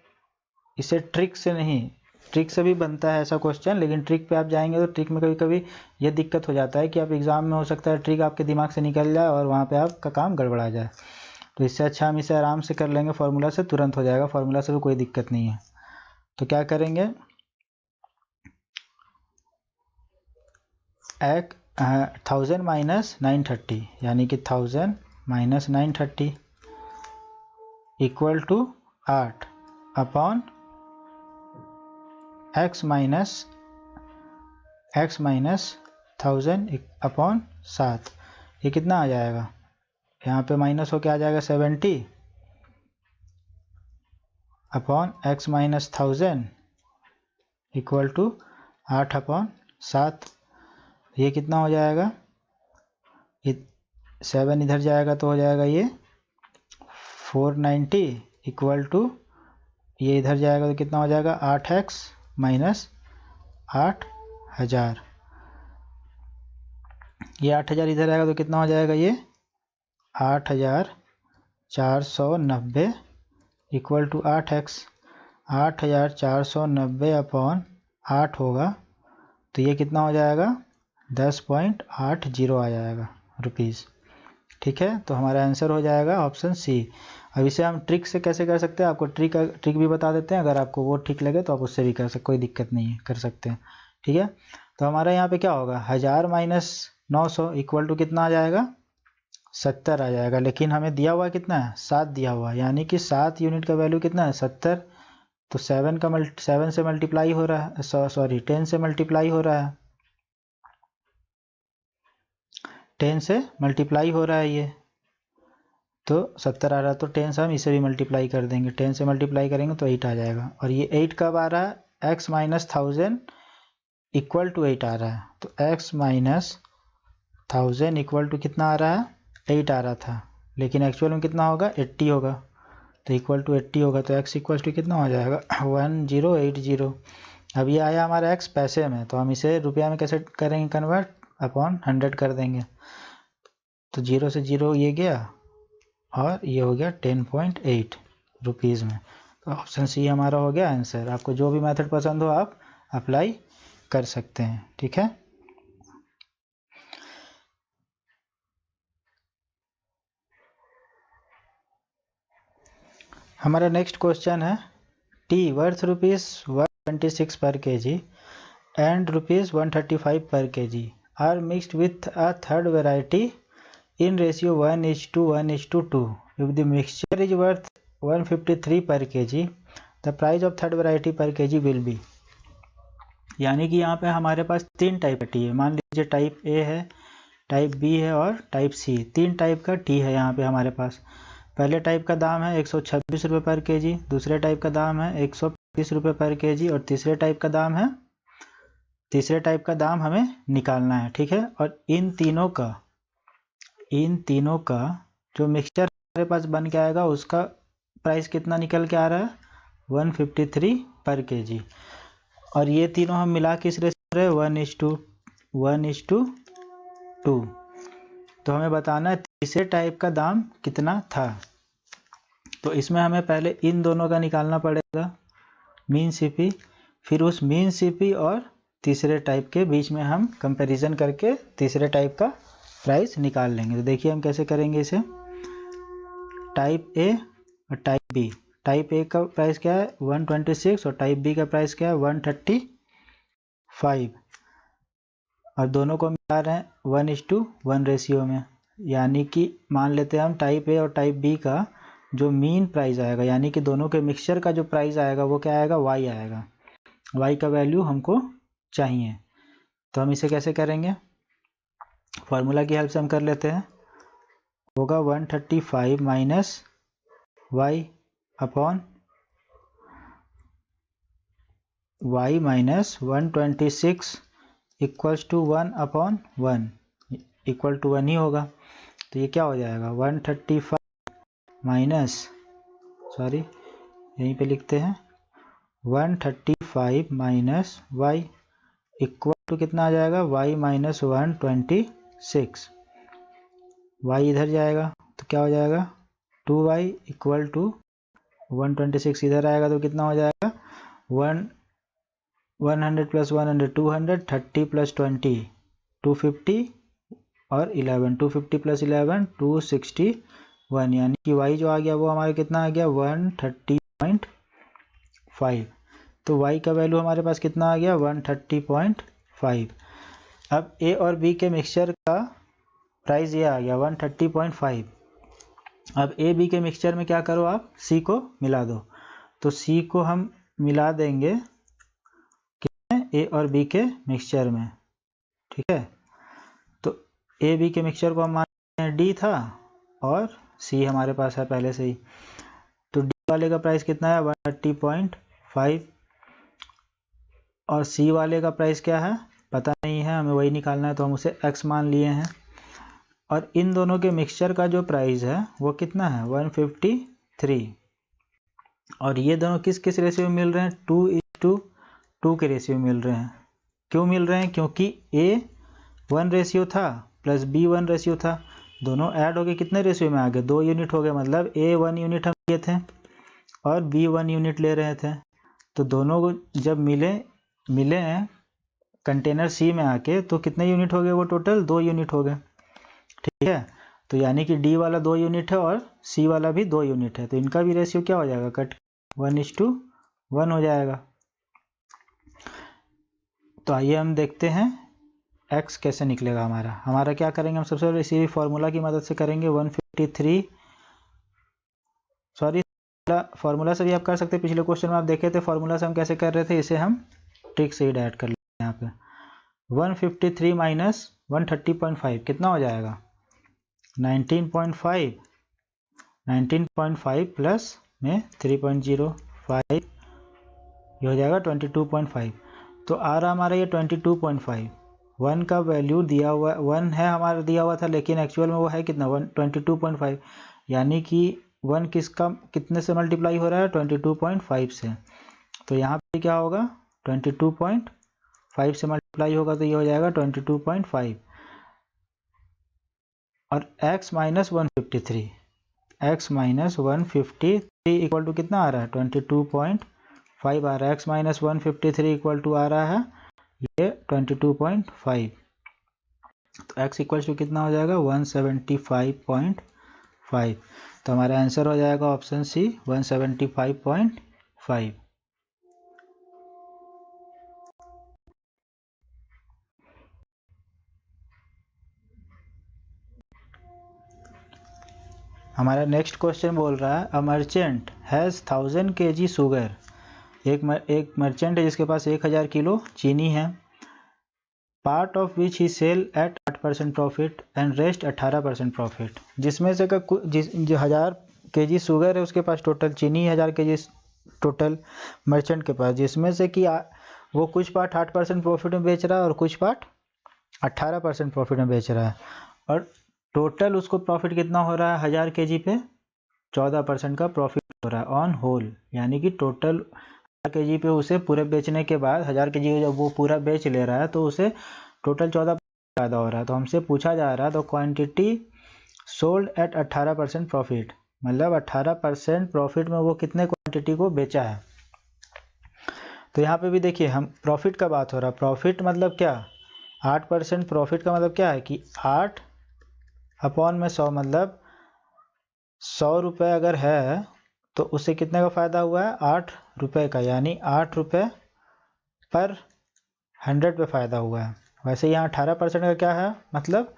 इसे ट्रिक से नहीं, ट्रिक से भी बनता है ऐसा क्वेश्चन, लेकिन ट्रिक पे आप जाएंगे तो ट्रिक में कभी कभी ये दिक्कत हो जाता है कि आप एग्ज़ाम में हो सकता है ट्रिक आपके दिमाग से निकल जाए और वहाँ पे आपका काम गड़बड़ा जाए। तो इससे अच्छा हम इसे आराम से कर लेंगे, फार्मूला से तुरंत हो जाएगा, फार्मूला से तो कोई दिक्कत नहीं है। तो क्या करेंगे 1000 माइनस 930 यानी कि 1000 minus 930 equal to 8 upon x minus 1000 upon 7। ये कितना आ जाएगा, यहाँ पे माइनस होके आ जाएगा 70 upon x minus 1000 equal to 8 upon 7। ये कितना हो जाएगा, 7 इधर जाएगा तो हो जाएगा ये 490 इक्वल टू ये इधर जाएगा तो कितना हो जाएगा 8x माइनस 8000। ये 8000 इधर आएगा तो कितना हो जाएगा ये 8490 इक्वल टू 8x। 8490 अपॉन 8 होगा तो ये कितना हो जाएगा 10.80 आ जाएगा रुपीज़। ठीक है, तो हमारा आंसर हो जाएगा ऑप्शन सी। अब इसे हम ट्रिक से कैसे कर सकते हैं, आपको ट्रिक भी बता देते हैं, अगर आपको वो ठीक लगे तो आप उससे भी कर सकते, कोई दिक्कत नहीं है, कर सकते हैं। ठीक है, तो हमारा यहाँ पे क्या होगा 1000 माइनस 900 इक्वल टू कितना आ जाएगा 70 आ जाएगा। लेकिन हमें दिया हुआ कितना है 7 दिया हुआ है, यानी कि 7 यूनिट का वैल्यू कितना है 70। तो 7 से मल्टीप्लाई हो रहा है, सॉरी 10 से मल्टीप्लाई हो रहा है, 10 से मल्टीप्लाई हो रहा है ये, तो 70 आ रहा है। तो 10 से हम इसे भी मल्टीप्लाई कर देंगे, 10 से मल्टीप्लाई करेंगे तो 8 आ जाएगा। और ये 8 कब आ रहा है x माइनस 1000 इक्वल टू 8 आ रहा है, तो x माइनस 1000 इक्वल टू कितना आ रहा है, 8 आ रहा था, लेकिन एक्चुअल में कितना होगा, 80 होगा, तो इक्वल टू 80 होगा, तो x इक्वल टू कितना हो जाएगा 1080। अब ये आया हमारा x पैसे में, तो हम इसे रुपया में कैसे करेंगे कन्वर्ट, अपॉन 100 कर देंगे, तो 0 से 0 ये गया और ये हो गया 10.8 रुपीज़ में। तो ऑप्शन सी हमारा हो गया आंसर। आपको जो भी मेथड पसंद हो आप अप्लाई कर सकते हैं, ठीक है। हमारा नेक्स्ट क्वेश्चन है, tea worth ₹126 per KG and ₹135 per KG are mixed with a third variety in ratio 1:1:2. If the mixture is worth 153 per kg, the price of third variety per kg will be। यानी कि यहाँ पे हमारे पास 3 type का T है, मान लीजिए type A है, टाइप बी है और टाइप सी, 3 टाइप का टी है यहाँ पे हमारे पास। पहले टाइप का दाम है 126 रुपये पर केजी, दूसरे टाइप का दाम है 135 रुपये पर केजी और तीसरे टाइप का दाम हमें निकालना है, ठीक है। और इन तीनों का जो मिक्सचर हमारे पास बन के आएगा उसका प्राइस कितना निकल के आ रहा है, 153 पर केजी। और ये तीनों हम मिला के इस रेशियो है 1:1:2। तो हमें बताना है तीसरे टाइप का दाम कितना था। तो इसमें हमें पहले इन दोनों का निकालना पड़ेगा मीन सीपी, फिर उस मीन सीपी और तीसरे टाइप के बीच में हम कंपैरिजन करके तीसरे टाइप का प्राइस निकाल लेंगे। तो देखिए हम कैसे करेंगे इसे, टाइप ए और टाइप बी। टाइप ए का प्राइस क्या है 126 और टाइप बी का प्राइस क्या है 135 और दोनों को मिला रहे हैं 1:1 रेशियो में। यानी कि मान लेते हैं हम टाइप ए और टाइप बी का जो मीन प्राइस आएगा, यानी कि दोनों के मिक्सचर का जो प्राइस आएगा वो क्या आएगा, y आएगा। y का वैल्यू हमको चाहिए, तो हम इसे कैसे करेंगे, फार्मूला की हेल्प से हम कर लेते हैं। होगा 135 minus y upon y minus 126 equals to 1/1 equal to 1 ही होगा। तो ये क्या हो जाएगा 135 माइनस, सॉरी यहीं पे लिखते हैं 135 माइनस y इक्वल टू कितना आ जाएगा, y माइनस 126। y इधर जाएगा तो क्या हो जाएगा 2y इक्वल टू 126 इधर आएगा तो कितना हो जाएगा 100 प्लस 100 200, 30 प्लस 20 250 और 11 250 प्लस 11 261, यानी कि y जो आ गया वो हमारे कितना आ गया 130.5। तो y का वैल्यू हमारे पास कितना आ गया 130.5। अब a और b के मिक्सचर का प्राइस ये आ गया 130.5। अब a b के मिक्सचर में क्या करो आप c को मिला दो, तो c को हम मिला देंगे a और b के मिक्सचर में, ठीक है। तो a b के मिक्सचर को हम मानते हैं d था और c हमारे पास है पहले से ही, तो d वाले का प्राइस कितना है 130.5 और c वाले का प्राइस क्या है पता नहीं है, हमें वही निकालना है, तो हम उसे x मान लिए हैं। और इन दोनों के मिक्सचर का जो प्राइस है वो कितना है 153 और ये दोनों किस किस रेशियो में मिल रहे हैं 2:2 के रेशियो में मिल रहे हैं। क्यों मिल रहे हैं, क्योंकि a 1 रेशियो था प्लस b 1 रेशियो था, दोनों ऐड हो गए कितने रेशियो में आ गए 2 यूनिट हो गए, मतलब a 1 यूनिट हम लिए थे और b 1 यूनिट ले रहे थे, तो दोनों को जब मिले कंटेनर c में आके तो कितने यूनिट हो गए वो टोटल 2 यूनिट हो गए, ठीक है। तो यानी कि d वाला 2 यूनिट है और c वाला भी 2 यूनिट है, तो इनका भी रेशियो क्या हो जाएगा कट 1:1 हो जाएगा। तो आइए हम देखते हैं x कैसे निकलेगा हमारा क्या करेंगे हम सबसे पहले इसी फॉर्मूला की मदद से करेंगे 153, सॉरी फार्मूला से भी आप कर सकते हैं, पिछले क्वेश्चन में आप देखे थे फार्मूला से हम कैसे कर रहे थे, इसे हम ट्रिक से ही ऐड कर लेते हैं। यहाँ पे 153 माइनस 130.5 कितना हो जाएगा 19.5 प्लस में 3.05 ये हो जाएगा 22.5। तो आ रहा हमारा ये 22.5। 1 का वैल्यू दिया हुआ 1 है हमारा दिया हुआ था, लेकिन एक्चुअल में वो है कितना 22.5, यानी कि 1 कितने से मल्टीप्लाई हो रहा है 22.5 से। तो यहाँ पे क्या होगा 22.5 से मल्टीप्लाई होगा तो ये हो जाएगा 22.5 और x minus 153, x minus 153 equal to कितना आ रहा है 22.5 आ रहा है। x माइनस 153 इक्वल टू आ रहा है ये 22.5, तो x इक्वल टू कितना हो जाएगा 175.5। तो हमारा आंसर हो जाएगा ऑप्शन सी 175.5। हमारा नेक्स्ट क्वेश्चन बोल रहा है a merchant has 1000 kg sugar. एक मर्चेंट है जिसके पास 1000 किलो चीनी है। Part of which he sell at 8% profit and rest 18% profit. जिसमें से जो 1000 kg शुगर है उसके पास टोटल चीनी 1000 kg टोटल मर्चेंट के पास, जिसमें से कि वो कुछ पार्ट 8% प्रॉफिट में बेच रहा है और कुछ पार्ट 18% प्रॉफिट में बेच रहा है, और टोटल उसको प्रॉफिट कितना हो रहा है 1000 kg पे 14% का प्रॉफिट हो रहा है ऑन होल। यानी कि टोटल 1000 kg पे उसे पूरे बेचने के बाद 1000 kg जब वो पूरा बेच ले रहा है तो उसे टोटल 14% फायदा हो रहा है। तो हमसे पूछा जा रहा है तो क्वांटिटी सोल्ड एट 18% प्रॉफिट, मतलब 18% प्रॉफिट में वो कितने क्वांटिटी को बेचा है। तो यहाँ पे भी देखिए हम प्रॉफिट का बात हो रहा है। प्रॉफिट मतलब क्या 8% प्रॉफिट का मतलब क्या है कि 8 अपॉन में 100, मतलब 100 रुपये अगर है तो उससे कितने का फ़ायदा हुआ है 8 रुपये का, यानी 8 रुपये पर 100 पे फ़ायदा हुआ है। वैसे यहाँ 18% का क्या है मतलब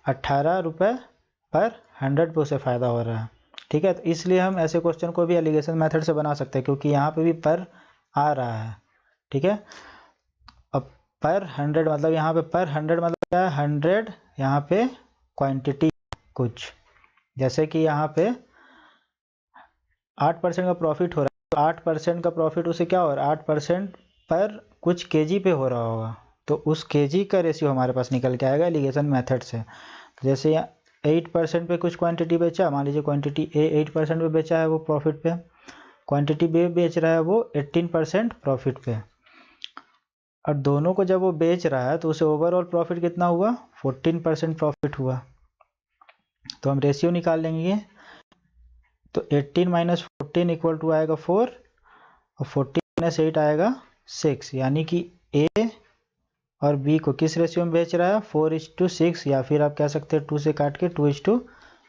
18 रुपये पर 100 पे उसे फ़ायदा हो रहा है। ठीक है, तो इसलिए हम ऐसे क्वेश्चन को भी एलिगेशन मेथड से बना सकते हैं क्योंकि यहाँ पे भी पर आ रहा है। ठीक है, अब पर 100 मतलब यहाँ पे पर 100 मतलब क्या है 100 यहाँ पे क्वांटिटी कुछ, जैसे कि यहाँ पे 8% का प्रॉफिट हो रहा है तो 8% का प्रॉफिट उसे क्या हो रहा है 8% पर कुछ केजी पे हो रहा होगा, तो उस केजी का रेशियो हमारे पास निकल के आएगा एलिगेशन मेथड से। तो जैसे यहाँ 8% पे कुछ क्वांटिटी बेचा, मान लीजिए क्वांटिटी ए 8% पे बेचा है वो प्रॉफिट पे, क्वांटिटी बी बेच रहा है वो 18% प्रॉफिट पे, और दोनों को जब वो बेच रहा है तो उसे ओवरऑल प्रॉफिट कितना हुआ 14% प्रॉफिट हुआ। तो हम रेशियो निकाल लेंगे, तो 18 माइनस 14 इक्वल टू आएगा 4 और 14 माइनस 8 आएगा 6, यानी कि ए और बी को किस रेशियो में बेच रहा है 4:6, या फिर आप कह सकते हैं 2 से काट के 2:3,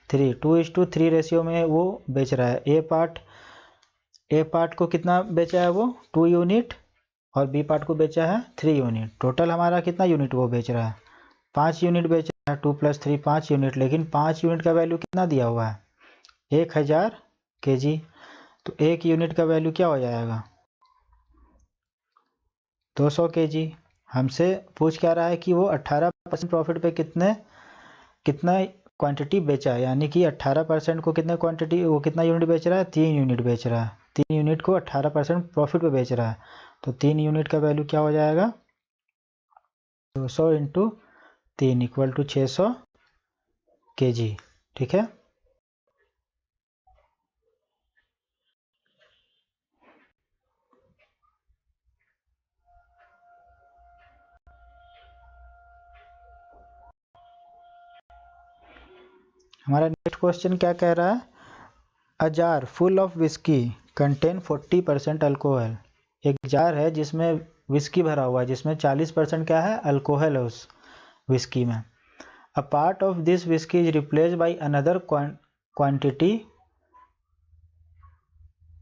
2:3 रेशियो में वो बेच रहा है। ए पार्ट को कितना बेचा है वो 2 यूनिट और बी पार्ट को बेचा है 3 यूनिट। टोटल हमारा कितना यूनिट वो बेच रहा है 5 यूनिट बेच रहा है, 2 + 3 5 यूनिट, लेकिन 5 यूनिट का वैल्यू कितना दिया हुआ है 1000 kg। तो एक यूनिट का वैल्यू क्या हो जाएगा 200 kg। हमसे पूछ क्या रहा है कि वो 18% प्रॉफिट पे कितना क्वांटिटी बेचा है, यानी कि 18% को कितने क्वांटिटी वो कितना यूनिट बेच रहा है 3 यूनिट बेच रहा है, 3 यूनिट को 18% प्रॉफिट पे बेच रहा है। तो 3 यूनिट का वैल्यू क्या हो जाएगा 200 × 3 इक्वल टू 600 kg। ठीक है, हमारा नेक्स्ट क्वेश्चन क्या कह रहा है a jar full of whisky contain 40% alcohol. एक जार है जिसमें विस्की भरा हुआ है जिसमें 40% क्या है अल्कोहल है उस विस्की में। A part of this whisky is replace by another quantity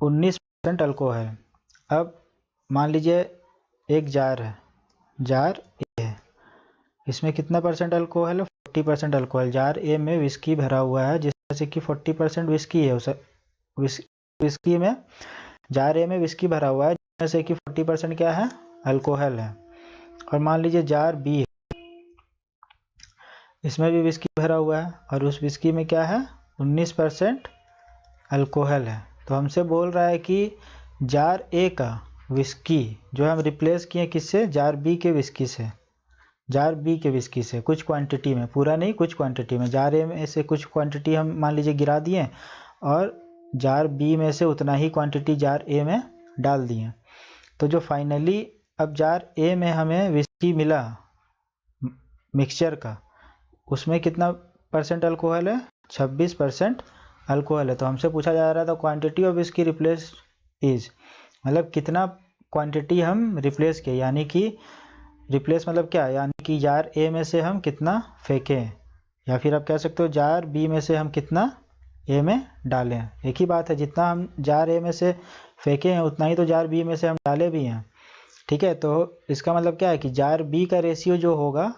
19% alcohol. अब मान लीजिए एक जार है, जार ए है, इसमें कितना परसेंट अल्कोहल है 40% अल्कोहल। जार ए में विस्की भरा हुआ है जिसमें से कि 40% विस्की है, उसे विस्की में जार ए में विस्की भरा हुआ है जिसमें से कि 40% क्या है अल्कोहल है। और मान लीजिए जार बी है, इसमें भी विस्की भरा हुआ है और उस विस्की में क्या है 19% अल्कोहल है। तो हमसे बोल रहा है कि जार ए का विस्की जो हम रिप्लेस किए किससे, जार बी के विस्की से, जार बी के विस्की से कुछ क्वांटिटी में, पूरा नहीं कुछ क्वांटिटी में, जार ए में से कुछ क्वांटिटी हम मान लीजिए गिरा दिए और जार बी में से उतना ही क्वांटिटी जार ए में डाल दिए। तो जो फाइनली अब जार ए में हमें विस्की मिला मिक्सचर का, उसमें कितना परसेंट अल्कोहल है, 26% अल्कोहल है। तो हमसे पूछा जा रहा था quantity of whisky replace is, मतलब कितना क्वांटिटी हम रिप्लेस किए, यानी कि रिप्लेस मतलब क्या, यानी कि जार ए में से हम कितना फेंकें, या फिर आप कह सकते हो जार बी में से हम कितना ए में डालें। एक ही बात है, जितना हम जार ए में से फेंके हैं उतना ही तो जार बी में से हम डाले भी हैं। ठीक है, तो इसका मतलब क्या है कि जार बी का रेशियो जो होगा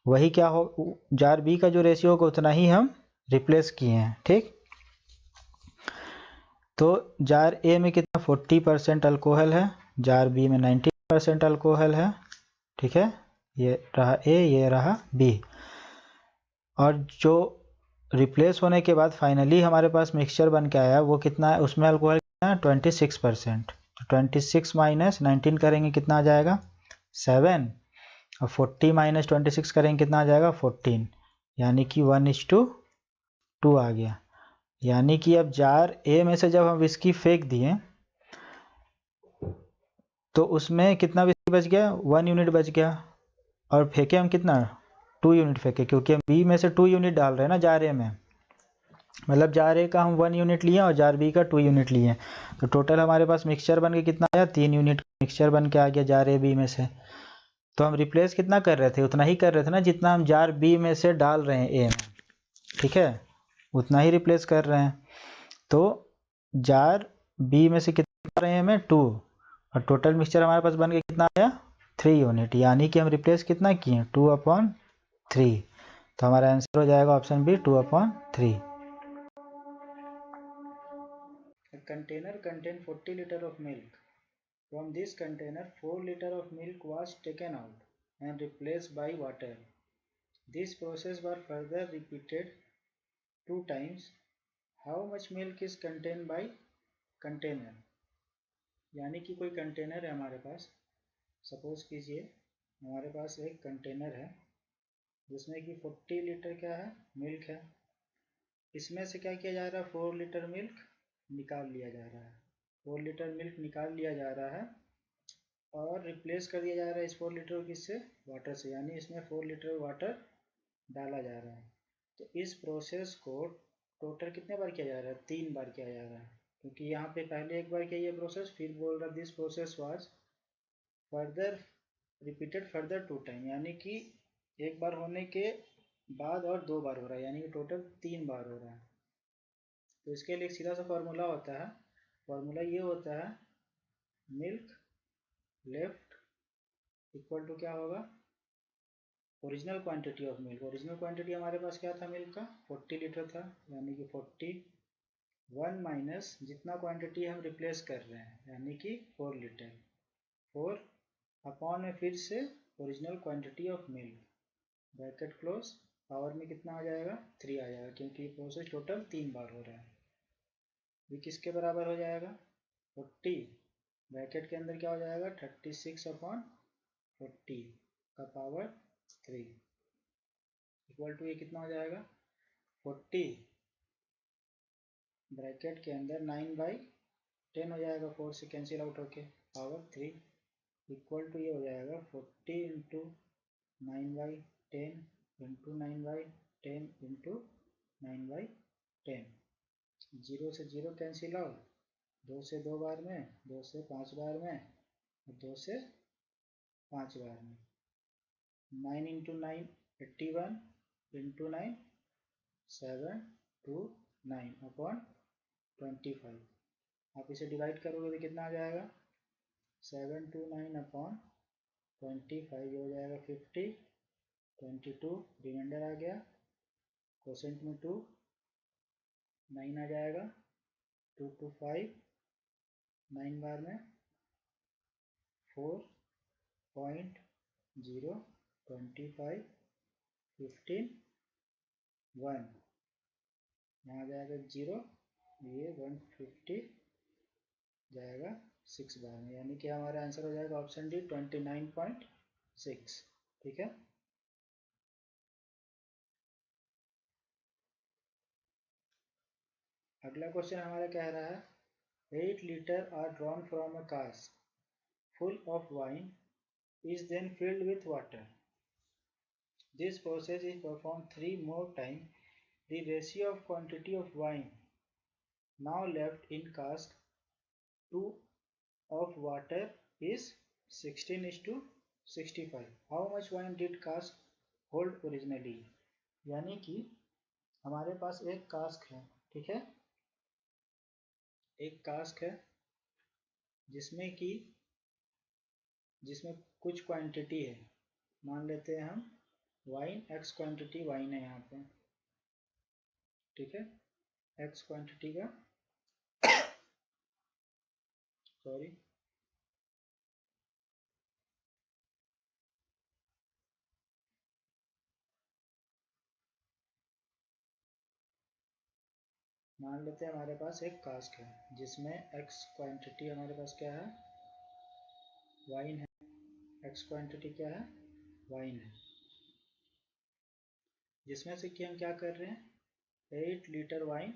वही क्या हो, जार बी का जो रेशियो होगा उतना ही हम रिप्लेस किए हैं। ठीक, तो जार ए में कितना 40% अल्कोहल है, जार बी में 90% अल्कोहल है। ठीक है, ये रहा ए, ये रहा बी। और जो रिप्लेस होने के बाद फाइनली हमारे पास मिक्सचर बन के आया वो कितना है, उसमें अल्कोहल कितना है 26%। तो 26 माइनस 19 करेंगे कितना आ जाएगा 7, और 40 माइनस 26 करेंगे कितना आ जाएगा 14, यानी कि 1:2 आ गया। यानी कि अब जार ए में से जब हम विस्की फेंक दिए तो उसमें कितना विस्की बच गया, 1 यूनिट बच गया, और फेंके हम कितना 2 यूनिट फेंके, क्योंकि हम बी में से 2 यूनिट डाल रहे हैं ना जार ए में, मतलब जार ए का हम 1 यूनिट लिए और जार बी का 2 यूनिट लिए। तो टोटल हमारे पास मिक्सचर बन के कितना आया, 3 यूनिट मिक्सचर बन के आ गया जार ए बी में से। तो हम रिप्लेस कितना कर रहे थे, उतना ही कर रहे थे ना जितना हम जार बी में से डाल रहे हैं ए में। ठीक है, उतना ही रिप्लेस कर रहे हैं। तो जार बी में से कितना डाल रहे हैं हमें 2, और टोटल मिक्सचर हमारे पास बन के कितना आया 3 यूनिट, यानी कि हम रिप्लेस कितना किए 2/3। तो हमारा आंसर हो जाएगा option B 2/3। A container contained 40 liters of milk. From this container, 4 liters of milk was taken out and replaced by water. This process was further repeated 2 times. How much milk is contained by container? यानी कि कोई container है हमारे पास, suppose कीजिए हमारे पास एक container है जिसमें कि 40 लीटर क्या है मिल्क है। इसमें से क्या किया जा रहा है 4 लीटर मिल्क निकाल लिया जा रहा है, 4 लीटर मिल्क निकाल लिया जा रहा है और रिप्लेस कर दिया जा रहा है इस 4 लीटर को किससे, वाटर से, यानी इसमें 4 लीटर वाटर डाला जा रहा है। तो इस प्रोसेस को टोटल कितने बार किया जा रहा है, 3 बार किया जा रहा है, क्योंकि यहाँ पे पहले एक बार किया ये प्रोसेस, फिर बोल रहा this process was further repeated further 2 time, यानी कि एक बार होने के बाद और 2 बार हो रहा है, यानी कि टोटल 3 बार हो रहा है। तो इसके लिए एक सीधा सा फॉर्मूला होता है, फॉर्मूला ये होता है मिल्क लेफ्ट इक्वल टू क्या होगा original quantity of milk. Original quantity हमारे पास क्या था मिल्क का 40 लीटर था, यानी कि 41 माइनस जितना क्वांटिटी हम रिप्लेस कर रहे हैं यानी कि 4 लीटर, 4 अपॉन में फिर से original quantity of milk, bracket close, power में कितना आ जाएगा 3 आ जाएगा, क्योंकि ये प्रोसेस टोटल 3 बार हो रहा है। ये किसके बराबर हो जाएगा 40, ब्रैकेट के अंदर क्या हो जाएगा 36/40 का पावर 3 इक्वल टू ये कितना हो जाएगा 40 ब्रैकेट के अंदर 9/10 हो जाएगा, 4 से कैंसिल आउट होके पावर 3 इक्वल टू ये हो जाएगा 40 इंटू 9/10 इंटू 9/10 इंटू 9/10। 0 से 0 कैंसिल आउट, 2 से 2 बार में, 2 से 5 बार में, और 2 से 5 बार में। 9 इंटू 9 81 इंटू 9 729 अपॉन 25। आप इसे डिवाइड करोगे तो कितना आ जाएगा 729 अपॉन 25, ये हो जाएगा 50, 22 रिमाइंडर आ गया, कोसेंट में 2 9 आ जाएगा, 2 to 5 9 बार में 4.025 15 1, यहाँ जाएगा 0, ये 150 जाएगा 6 बार में, यानी कि हमारा आंसर हो जाएगा ऑप्शन डी 29.6। ठीक है। अगला क्वेश्चन हमारा कह रहा है 8 litre are drawn from a cask full of wine is then filled with water. This process is performed 3 more times. The ratio of quantity of wine now left in cask to of water is 16:65. How much wine did cask hold originally? यानी कि हमारे पास एक cask है, ठीक है, एक cask है जिसमें कुछ क्वांटिटी है, मान लेते हैं हम वाइन, एक्स क्वांटिटी वाइन है यहाँ पे, ठीक है, एक्स क्वांटिटी का सॉरी मान लेते हैं हमारे पास एक कास्क है जिसमें एक्स क्वांटिटी हमारे पास क्या है, वाइन है, एक्स क्वांटिटी क्या है, वाइन है, जिसमें से कि हम क्या कर रहे हैं 8 लीटर वाइन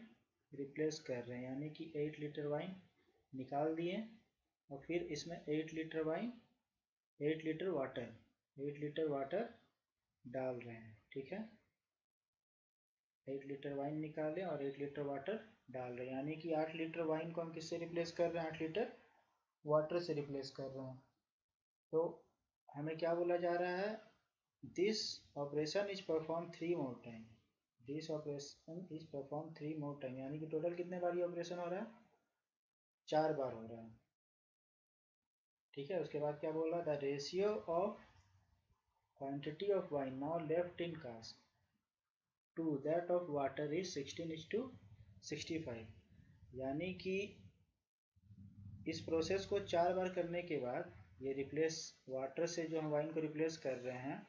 रिप्लेस कर रहे हैं, यानी कि 8 लीटर वाइन निकाल दिए और फिर इसमें 8 लीटर वाइन 8 लीटर वाटर डाल रहे हैं, ठीक है, 8 लीटर वाइन निकाले और 8 लीटर वाटर डाल रहे हैं, यानी कि 8 लीटर वाइन को हम किससे रिप्लेस कर रहे हैं, 8 लीटर वाटर से रिप्लेस कर रहे हैं। तो हमें क्या बोला जा रहा है, this operation is perform 3 more time, this operation is perform 3 more time, यानी कि टोटल कितने बार ये ऑपरेशन हो रहा है, 4 बार हो रहा है, ठीक है। उसके बाद क्या बोल रहा था, ratio of quantity of wine now left in cask to that of water is 16:65, यानी कि इस प्रोसेस को 4 बार करने के बाद ये रिप्लेस वाटर से जो हम वाइन को रिप्लेस कर रहे हैं,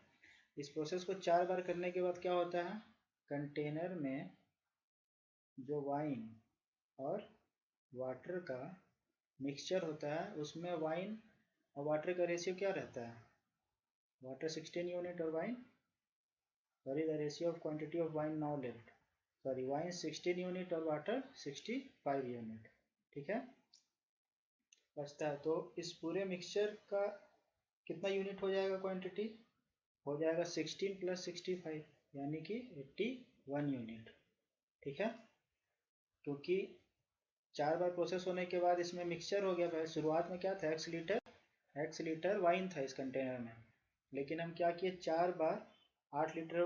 इस प्रोसेस को 4 बार करने के बाद क्या होता है, कंटेनर में जो वाइन और वाटर का मिक्सचर होता है उसमें वाइन और वाटर का रेशियो क्या रहता है, वाटर 16 यूनिट और wine sorry the ratio of quantity of wine now left sorry wine 16 unit और वाटर 65 यूनिट, ठीक है, बचता है। तो इस पूरे मिक्सचर का कितना यूनिट हो जाएगा, क्वांटिटी हो जाएगा 16 + 65 यानी कि 81 यूनिट, ठीक है, क्योंकि 4 बार प्रोसेस होने के बाद इसमें मिक्सचर हो गया। पहले शुरुआत में क्या था, एक्स लीटर वाइन था इस कंटेनर में, लेकिन हम क्या किए 4 बार 8 लीटर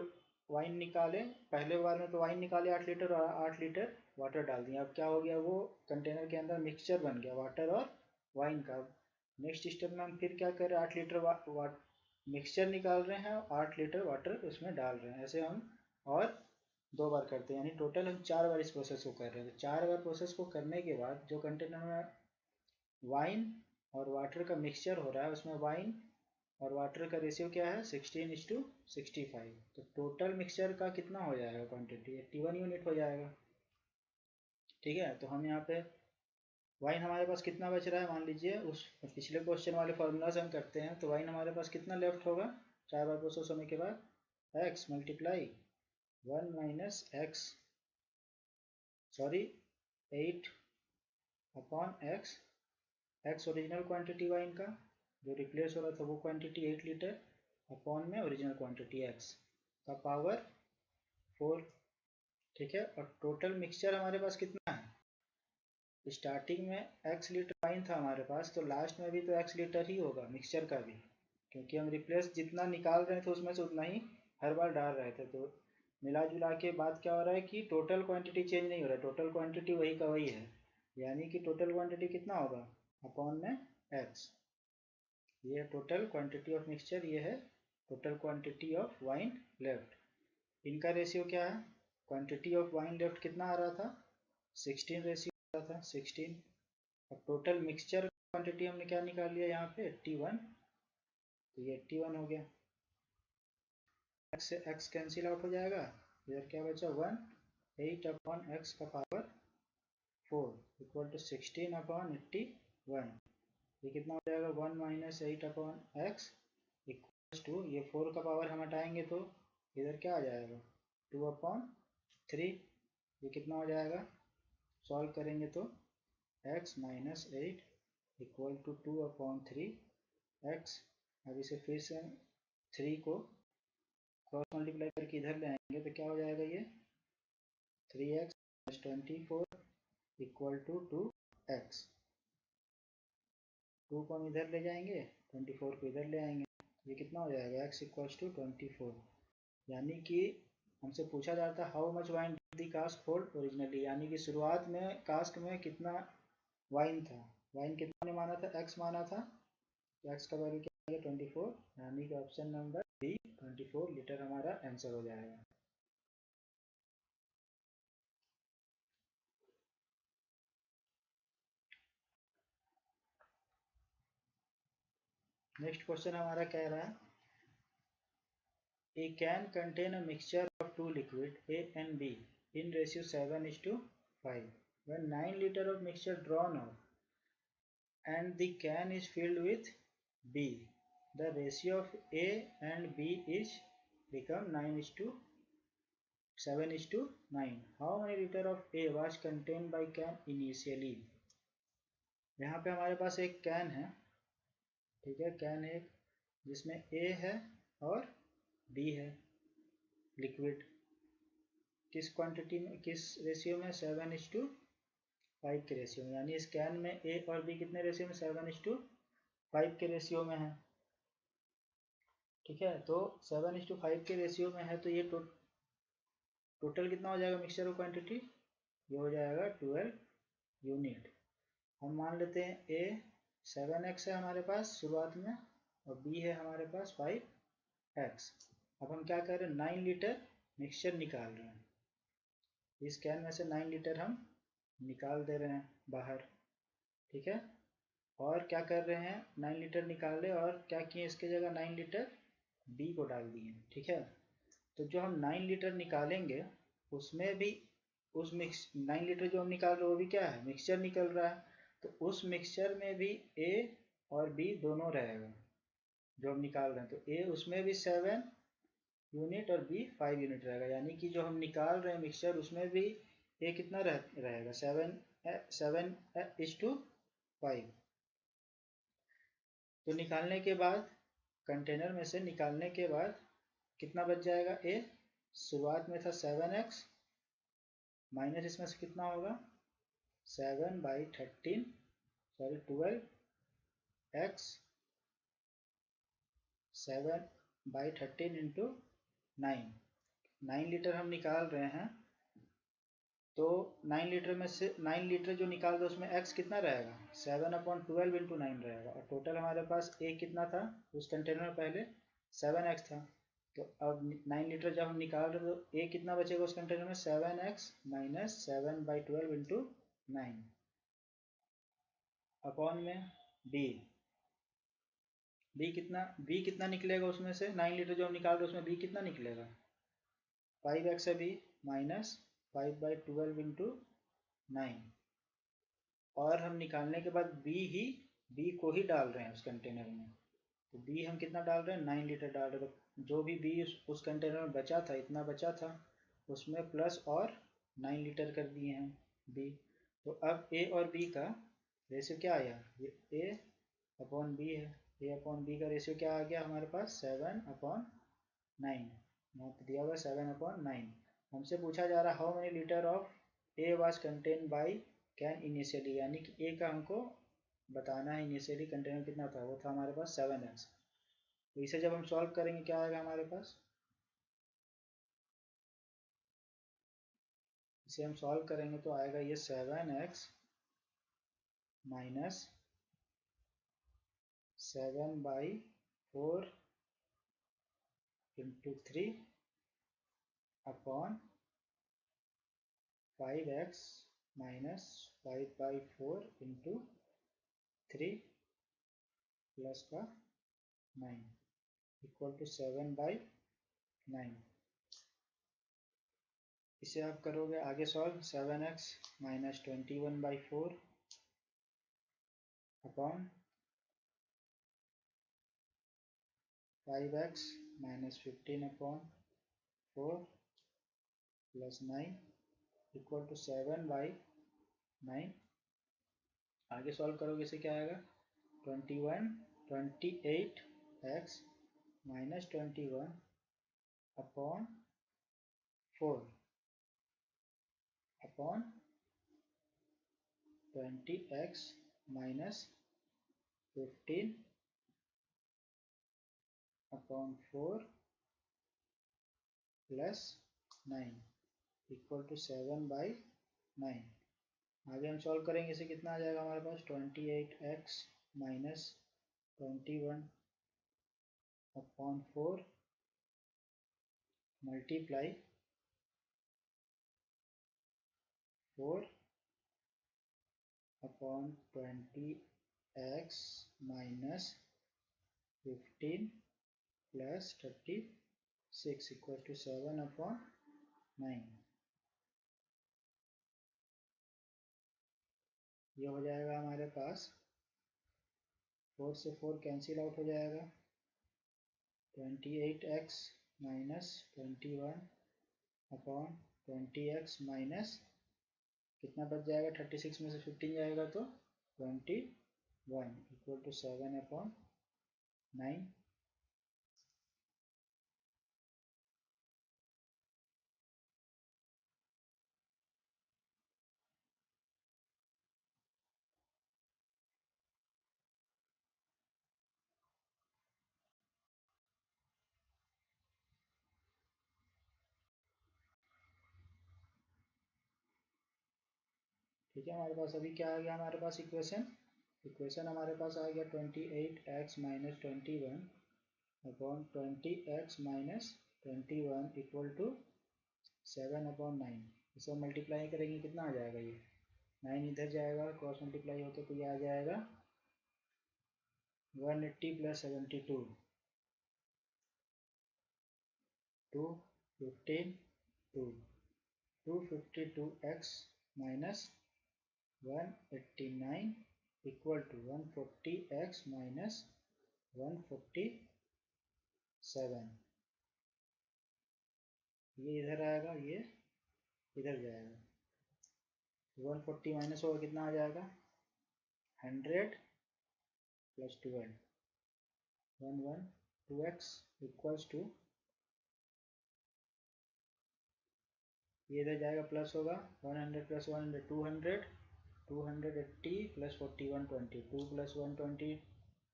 वाइन निकाले, पहले बार में तो वाइन निकाले 8 लीटर और 8 लीटर वाटर डाल दिए, अब क्या हो गया, वो कंटेनर के अंदर मिक्सचर बन गया वाटर और वाइन का। नेक्स्ट स्टेप में हम फिर क्या कर रहे हैं, 8 लीटर मिक्सचर निकाल रहे हैं और 8 लीटर वाटर उसमें डाल रहे हैं, ऐसे हम और 2 बार करते हैं, यानी टोटल हम 4 बार इस प्रोसेस को कर रहे हैं। तो 4 बार प्रोसेस को करने के बाद जो कंटेनर में वाइन और वाटर का मिक्सचर हो रहा है उसमें वाइन और वाटर का रेशियो क्या है 16:65, तो टोटल मिक्सचर का कितना हो जाएगा क्वांटिटी 81 यूनिट हो जाएगा, ठीक है। तो हम यहाँ पे वाइन हमारे पास कितना बच रहा है, मान लीजिए उस पिछले क्वेश्चन वाले फॉर्मूला से हम करते हैं, तो वाइन हमारे पास कितना लेफ्ट होगा 4 बार प्रोसेस होने के बाद, x multiply 8 upon x, x original quantity wine का जो रिप्लेस हो रहा था वो क्वांटिटी 8 लीटर अपॉन में ओरिजिनल क्वांटिटी x का पावर 4, ठीक है। और टोटल मिक्सचर हमारे पास कितना है, स्टार्टिंग में x लीटर वाइन था हमारे पास, तो लास्ट में भी तो x लीटर ही होगा मिक्सचर का भी, क्योंकि हम रिप्लेस जितना निकाल रहे थे उसमें से उतना ही हर बार डाल रहे थे। तो मिला जुला के बाद क्या हो रहा है कि टोटल क्वांटिटी चेंज नहीं हो रहा है, टोटल क्वांटिटी वही का वही है, यानी कि टोटल क्वांटिटी कितना होगा अपॉन में x, ये है टोटल क्वांटिटी ऑफ मिक्सचर, ये है total quantity of wine left. इनका रेशियो क्या है, क्वांटिटी ऑफ वाइन लेफ्ट कितना आ रहा था 16 रेशियो आ रहा था 16, अब टोटल मिक्सचर क्वांटिटी हमने क्या निकाल लिया यहाँ पे 81, तो ये 81 हो गया, x से x कैंसिल आउट हो जाएगा, इधर क्या बचा 1 8 अपॉन x का पावर 4 इक्वल टू 16 अपॉन 81, ये कितना हो जाएगा 1 minus 8 upon X equals to, ये 4 का पावर हम हटाएंगे तो इधर क्या आ जाएगा 2 अपॉन 3। ये कितना हो जाएगा, सॉल्व करेंगे तो x minus 8 equal to 2 upon 3 X. अब इसे फिर से 3 को क्रॉस मल्टीप्लाई करके इधर ले आएंगे तो क्या हो जाएगा, ये 3x plus 24 equal to 2x। 2 को हम इधर ले जाएंगे, 24 को इधर ले आएंगे, ये कितना हो जाएगा x इक्वल्स टू 24। यानी कि हमसे पूछा जाता है how much wine the cask hold originally, यानी कि शुरुआत में कास्क में कितना वाइन था। वाइन कितना ने माना था, x माना था, तो x का वैल्यू क्या है 24, यानी कि ऑप्शन नंबर बी 24 लीटर हमारा आंसर हो जाएगा। नेक्स्ट क्वेश्चन हमारा कह रहा है a can contain a mixture of two liquid A and B in ratio 7:5 when 9 liter of mixture drawn out and the can is filled with B, the ratio of A and B is become 7:9. How many liter of A was contained by can initially? यहाँ पे हमारे पास एक can है, ठीक है, can एक जिसमें A है और B है लिक्विड, किस क्वांटिटी में, किस रेशियो में 7:5 के रेशियो में, यानी इस कैन में A और B कितने रेशियो में 7:5 के रेशियो में है। ठीक है, तो 7:5 के रेशियो में है तो ये टोटल कितना हो जाएगा मिक्सचर ऑफ क्वांटिटी, ये हो जाएगा 12 यूनिट। हम मान लेते हैं A 7x है हमारे पास शुरुआत में और B है हमारे पास 5x। अब हम क्या कर रहे हैं, 9 लीटर मिक्सचर निकाल रहे हैं, इस कैन में से 9 लीटर हम निकाल दे रहे हैं बाहर। ठीक है, और क्या कर रहे हैं, 9 लीटर निकाले और क्या किए, इसके जगह 9 लीटर B को डाल दिए। ठीक है, तो जो हम 9 लीटर निकालेंगे उसमें भी उस 9 लीटर जो हम निकाल रहे हैं वो भी क्या है, मिक्सचर निकल रहा है, तो उस मिक्सचर में भी A और B दोनों रहेगा जो हम निकाल रहे हैं, तो A उसमें भी 7 यूनिट और B 5 यूनिट रहेगा, यानी कि जो हम निकाल रहे हैं मिक्सचर उसमें भी A कितना रहेगा 7:5। तो निकालने के बाद कंटेनर में से निकालने के बाद कितना बच जाएगा, A शुरुआत में था 7x माइनस इसमें से कितना होगा 7/13 सॉरी 12x 7/13 इंटू 9 लीटर हम निकाल रहे हैं, तो 9 लीटर में से 9 लीटर जो निकाल दो उसमें x कितना रहेगा 7/12 इंटू 9 रहेगा, और टोटल हमारे पास A कितना था उस कंटेनर में पहले 7x था, तो अब 9 लीटर जब हम निकाल रहे तो A कितना बचेगा उस कंटेनर में 7x माइनस 7/12 इंटू 9 अपॉन में B कितना निकलेगा उसमें से 9 लीटर जो हम निकाल रहे उसमें B कितना निकलेगा 5x है B माइनस 5/12 इंटू 9, और हम निकालने के बाद B को ही डाल रहे हैं उस कंटेनर में, तो B हम कितना डाल रहे हैं 9 लीटर डाल रहे हैं, तो जो भी B उस कंटेनर में बचा था इतना बचा था उसमें प्लस और 9 लीटर कर दिए हैं B। तो अब A और B का रेशियो क्या आया, ये A अपॉन B है, A अपॉन B का रेशियो क्या आ गया हमारे पास 7/9, यहाँ पे दिया हुआ 7/9। हमसे पूछा जा रहा how many litre of A was contain by can initially, यानी कि A का हमको बताना है इनिशियली कंटेनर कितना था, वो था हमारे पास 7x। तो इसे जब हम सॉल्व करेंगे क्या आएगा हमारे पास, इसे हम सॉल्व करेंगे तो आएगा ये 7x minus 7/4 into 3 upon 5x minus 5/4 into 3 plus का 9 इक्वल टू 7/9। इसे आप करोगे आगे solve, 7x minus 21/4 upon 5x minus 15/4 plus 9 equal to 7/9। आगे सॉल्व करोगे इसे क्या आएगा 28x minus 21/4 upon 20x minus 15/4 plus 9 equal to 7/9। आगे हम सॉल्व करेंगे इसे कितना आ जाएगा हमारे पास 28x minus 21/4 multiply 4 upon 20x minus 15 plus 36 equal to 7/9। ये हो जाएगा हमारे पास 4 से 4 कैंसिल आउट हो जाएगा 28x माइनस 21/20x माइनस कितना बच जाएगा 36 में से 15 जाएगा तो 21 इक्वल टू 7/9। ठीक है, हमारे पास अभी क्या आ गया हमारे पास इक्वेशन हमारे पास आ गया 28x minus 21/20x minus 21 equal to 7/9। इसे मल्टीप्लाई करेंगे कितना आ जाएगा ये 9 इधर जाएगा क्रॉस मल्टीप्लाई होकर तो ये आ जाएगा 180 plus 72 252x minus 189 equal to 140x minus 147। ये इधर आएगा ये इधर जाएगा 140 माइनस होगा कितना आ जाएगा 100 प्लस 12 112x इक्वल्स टू ये इधर जाएगा प्लस होगा 100 plus 100 280 plus 40 120 2 plus 120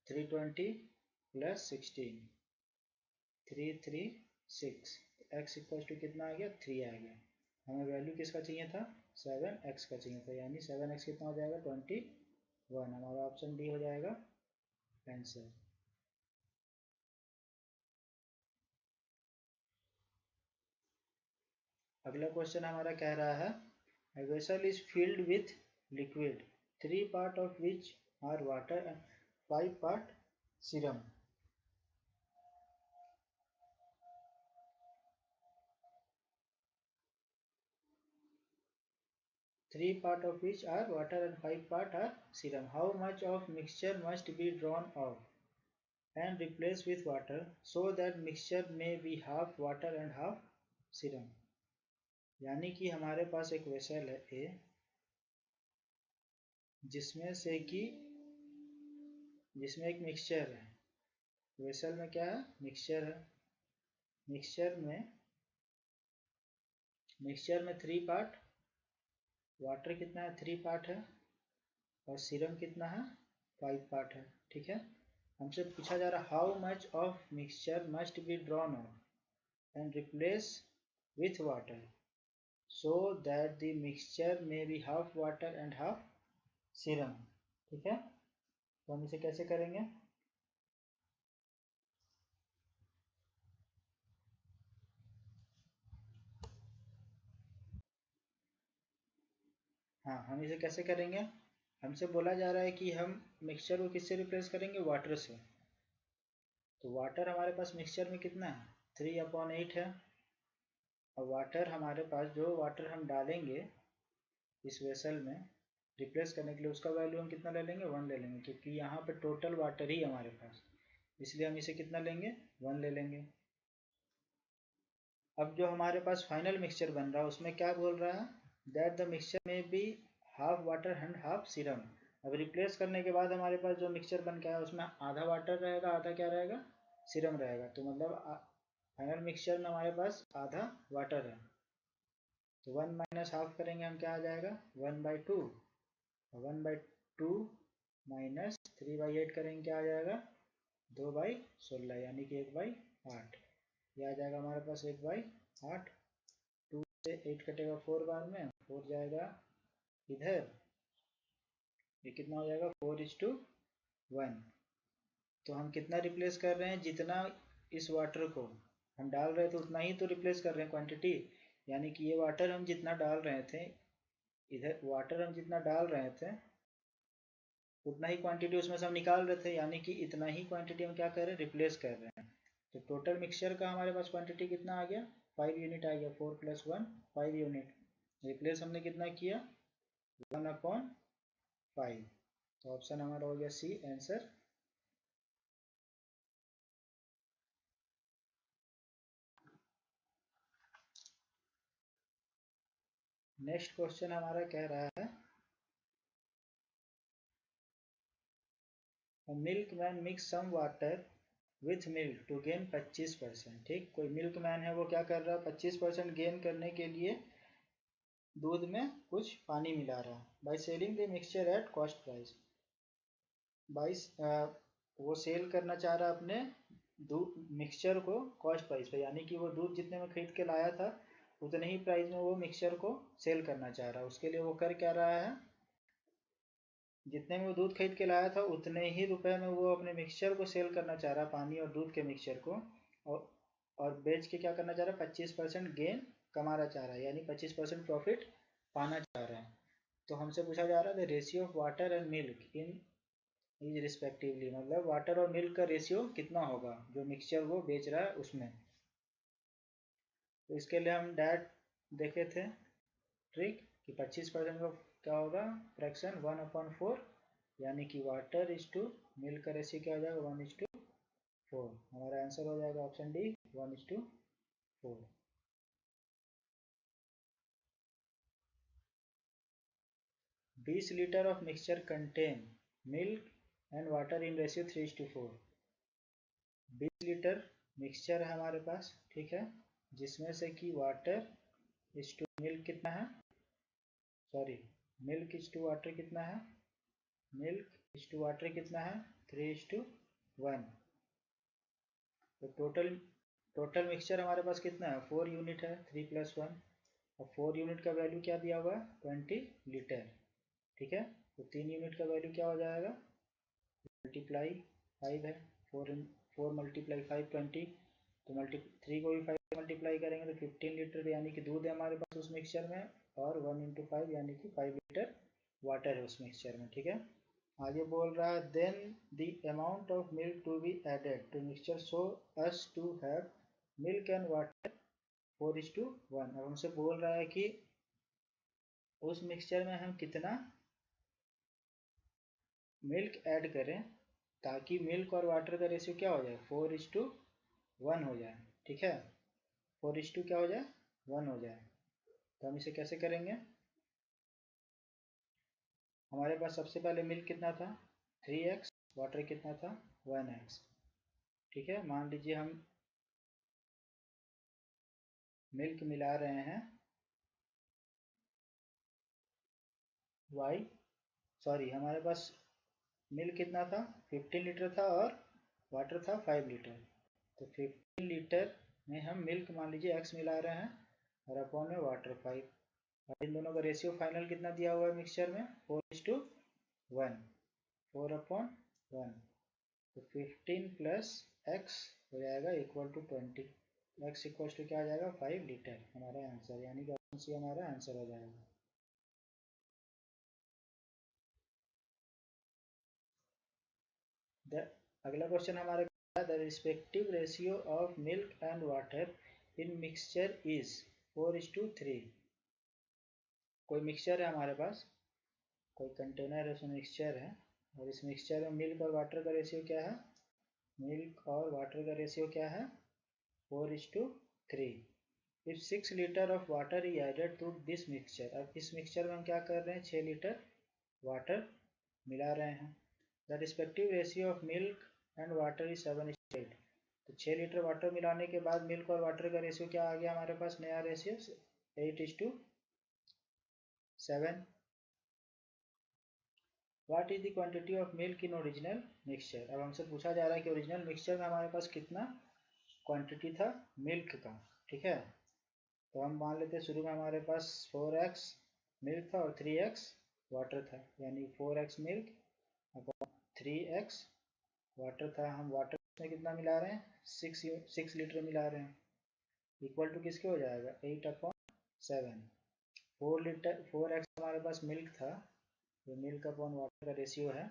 320 plus 16 336 x equals to कितना आ गया 3 आ गया। हमें वैल्यू किसका चाहिए था 7x का चाहिए था यानी 7x कितना हो जाएगा 21। हमारा ऑप्शन डी हो जाएगा आंसर। अगला क्वेश्चन हमारा कह रहा है A vessel is filled with liquid 3 part of which are water and 5 part serum. Three part of which are water and 5 part are serum. How much of mixture must be drawn off and replaced with water so that mixture may be half water and half serum. यानी कि हमारे पास एक vessel है ए जिसमें एक mixture है। Vessel में क्या है मिक्सचर है। मिक्सचर में 3 पार्ट वाटर कितना है 3 पार्ट है और सीरम कितना है 5 पार्ट है। ठीक है, हमसे पूछा जा रहा how much of mixture must be drawn of and replace with water so that the mixture may be half water and half serum. ठीक है, तो हम इसे कैसे करेंगे हाँ हम इसे कैसे करेंगे। हमसे बोला जा रहा है कि हम मिक्सचर को किससे रिप्लेस करेंगे वाटर से। तो वाटर हमारे पास मिक्सचर में कितना है 3/8 है और वाटर हमारे पास जो वाटर हम डालेंगे इस वेसल में रिप्लेस करने के लिए उसका वैल्यू हम कितना ले लेंगे 1 ले लेंगे क्योंकि यहाँ पे टोटल वाटर ही हमारे पास इसलिए हम इसे कितना लेंगे, 1 ले लेंगे। अब जो हमारे पास फाइनल मिक्सचर बन रहा है उसमें क्या बोल रहा है, दैट द मिक्सचर में be half water and half serum. अब रिप्लेस करने के बाद हमारे पास जो मिक्सचर बन के आया उसमें आधा वाटर रहेगा, आधा क्या रहेगा, सीरम रहेगा। तो मतलब फाइनल मिक्सचर में हमारे पास आधा वाटर है, तो 1 माइनस हाफ करेंगे हम, क्या आ जाएगा 1/2। 1/2 माइनस 3/8 करेंगे, क्या आ जाएगा 2/16, यानी कि 1/8। यह आ जाएगा हमारे पास 1/8। 2 से 8 कटेगा 4 बार में, 4 जाएगा इधर, ये कितना हो जाएगा 4:1। तो हम कितना रिप्लेस कर रहे हैं, जितना इस वाटर को हम डाल रहे थे उतना ही तो रिप्लेस कर रहे हैं क्वांटिटी। यानी कि ये वाटर हम जितना डाल रहे थे, इधर वाटर हम जितना डाल रहे थे उतना ही क्वांटिटी उसमें से हम निकाल रहे थे, यानी कि इतना ही क्वांटिटी हम क्या कर रहे हैं, रिप्लेस कर रहे हैं। तो टोटल मिक्सचर का हमारे पास क्वांटिटी कितना आ गया, 5 यूनिट आ गया। 4 + 1 5 यूनिट। रिप्लेस हमने कितना किया, 1/5। तो ऑप्शन हमारा हो गया सी आंसर। नेक्स्ट क्वेश्चन हमारा कह रहा है, milk man mix some water with milk to gain 25%। ठीक, कोई मिल्क मैन है, वो क्या कर रहा है, 25% गेन करने के लिए दूध में कुछ पानी मिला रहा है। By selling the mixture at cost price. By वो सेल करना चाह रहा है अपने दूध मिक्सचर को कॉस्ट प्राइस पे, यानी कि वो दूध जितने में खरीद के लाया था उतने ही प्राइस में वो मिक्सचर को सेल करना चाह रहा है। उसके लिए वो कर क्या रहा है, जितने में वो दूध खरीद के लाया था उतने ही रुपए में वो अपने मिक्सचर को सेल करना चाह रहा है, पानी और दूध के मिक्सचर को, और बेच के क्या करना चाह रहा है, 25% गेन कमाना चाह रहा है, यानी 25% प्रॉफिट पाना चाह रहा है। तो हमसे पूछा जा रहा है the ratio of water and milk in is respectively, मतलब वाटर और मिल्क का रेशियो कितना होगा जो मिक्सचर वो बेच रहा है उसमें। तो इसके लिए हम डैट देखे थे ट्रिक कि 25% का क्या होगा, फ्रैक्शन 1/4, यानी कि वाटर इज टू मिल्क का रेशियो क्या हो जाएगा 1:4। हमारा आंसर हो जाएगा option D 1:4। 20 litre of mixture contain milk and water in ratio 3:4। 20 litre mixture है हमारे पास, ठीक है, जिसमें से कि वाटर इज टू मिल्क कितना है, sorry milk is to water कितना है, मिल्क इज टू वाटर कितना है 3:1। तो टोटल मिक्सचर हमारे पास कितना है 4 यूनिट है, 3 + 1, और 4 यूनिट का वैल्यू क्या दिया हुआ है 20 लीटर। ठीक है, तो 3 यूनिट का वैल्यू क्या हो जाएगा, मल्टीप्लाई 5 है, 4 × 5 20, तो 3 को भी 5 मल्टीप्लाई करेंगे तो 15 लीटर यानी कि दूध है हमारे पास उस मिक्सचर में, और 1 × 5 यानी कि 5 लीटर वाटर है उस मिक्सचर में। ठीक है, आगे बोल रहा है then the amount of milk to be added to mixture so as to have milk and water 4:1। अब हमसे बोल रहा है कि उस मिक्सचर में हम कितना मिल्क ऐड करें ताकि मिल्क और वाटर का रेशियो क्या हो जाए 4:1 हो जाए। ठीक है, 4:2 क्या हो जाए 1 हो जाए। तो हम इसे कैसे करेंगे, हमारे पास सबसे पहले मिल्क कितना था 3x, वाटर कितना था 1x। ठीक है, मान लीजिए हम मिल्क मिला रहे हैं हमारे पास मिल्क कितना था 15 लीटर था और वाटर था 5 लीटर। तो 15 लीटर में हम मिल्क मान लीजिए x मिला रहे हैं और अपॉन में वाटर 5, और इन दोनों का रेशियो फाइनल कितना दिया हुआ है मिक्सचर में 4:1, 4/1। तो 15 + x हो जाएगा = 20, x = क्या आ जाएगा 5 लीटर, हमारा आंसर, यानी कि ऑप्शन सी हमारा आंसर हो जाएगा। अगला क्वेश्चन हमारे the respective ratio of milk and water in mixture is 4:3। कोई मिक्सचर है हमारे पास, कोई कंटेनर है उसमें मिक्सचर है, और इस मिक्सचर में मिल्क और वाटर का रेशियो क्या है मिल्क और वाटर का रेशियो क्या है 4:3। If 6 litre of water is added to this mixture, अब इस मिक्सचर में हम क्या कर रहे हैं 6 लीटर वाटर मिला रहे हैं। The respective ratio of milk and water is 7:8। तो 6 लीटर वाटर मिलाने के बाद मिल्क और वाटर का रेशियो क्या आ गया हमारे पास नया ratio 8:7। What is the quantity of milk in original mixture. अब हमसे पूछा जा रहा है कि ओरिजिनल मिक्सचर में हमारे पास कितना क्वांटिटी था मिल्क का। ठीक है, तो हम मान लेते हैं शुरू में हमारे पास 4x मिल्क था और 3x वाटर था, यानी 4x milk upon 3x water था। हम वाटर में कितना मिला रहे हैं 6 लीटर मिला रहे हैं, इक्वल टू किसके हो जाएगा 8/7। 4x हमारे पास मिल्क था, जो मिल्क अपॉन वाटर का रेशियो है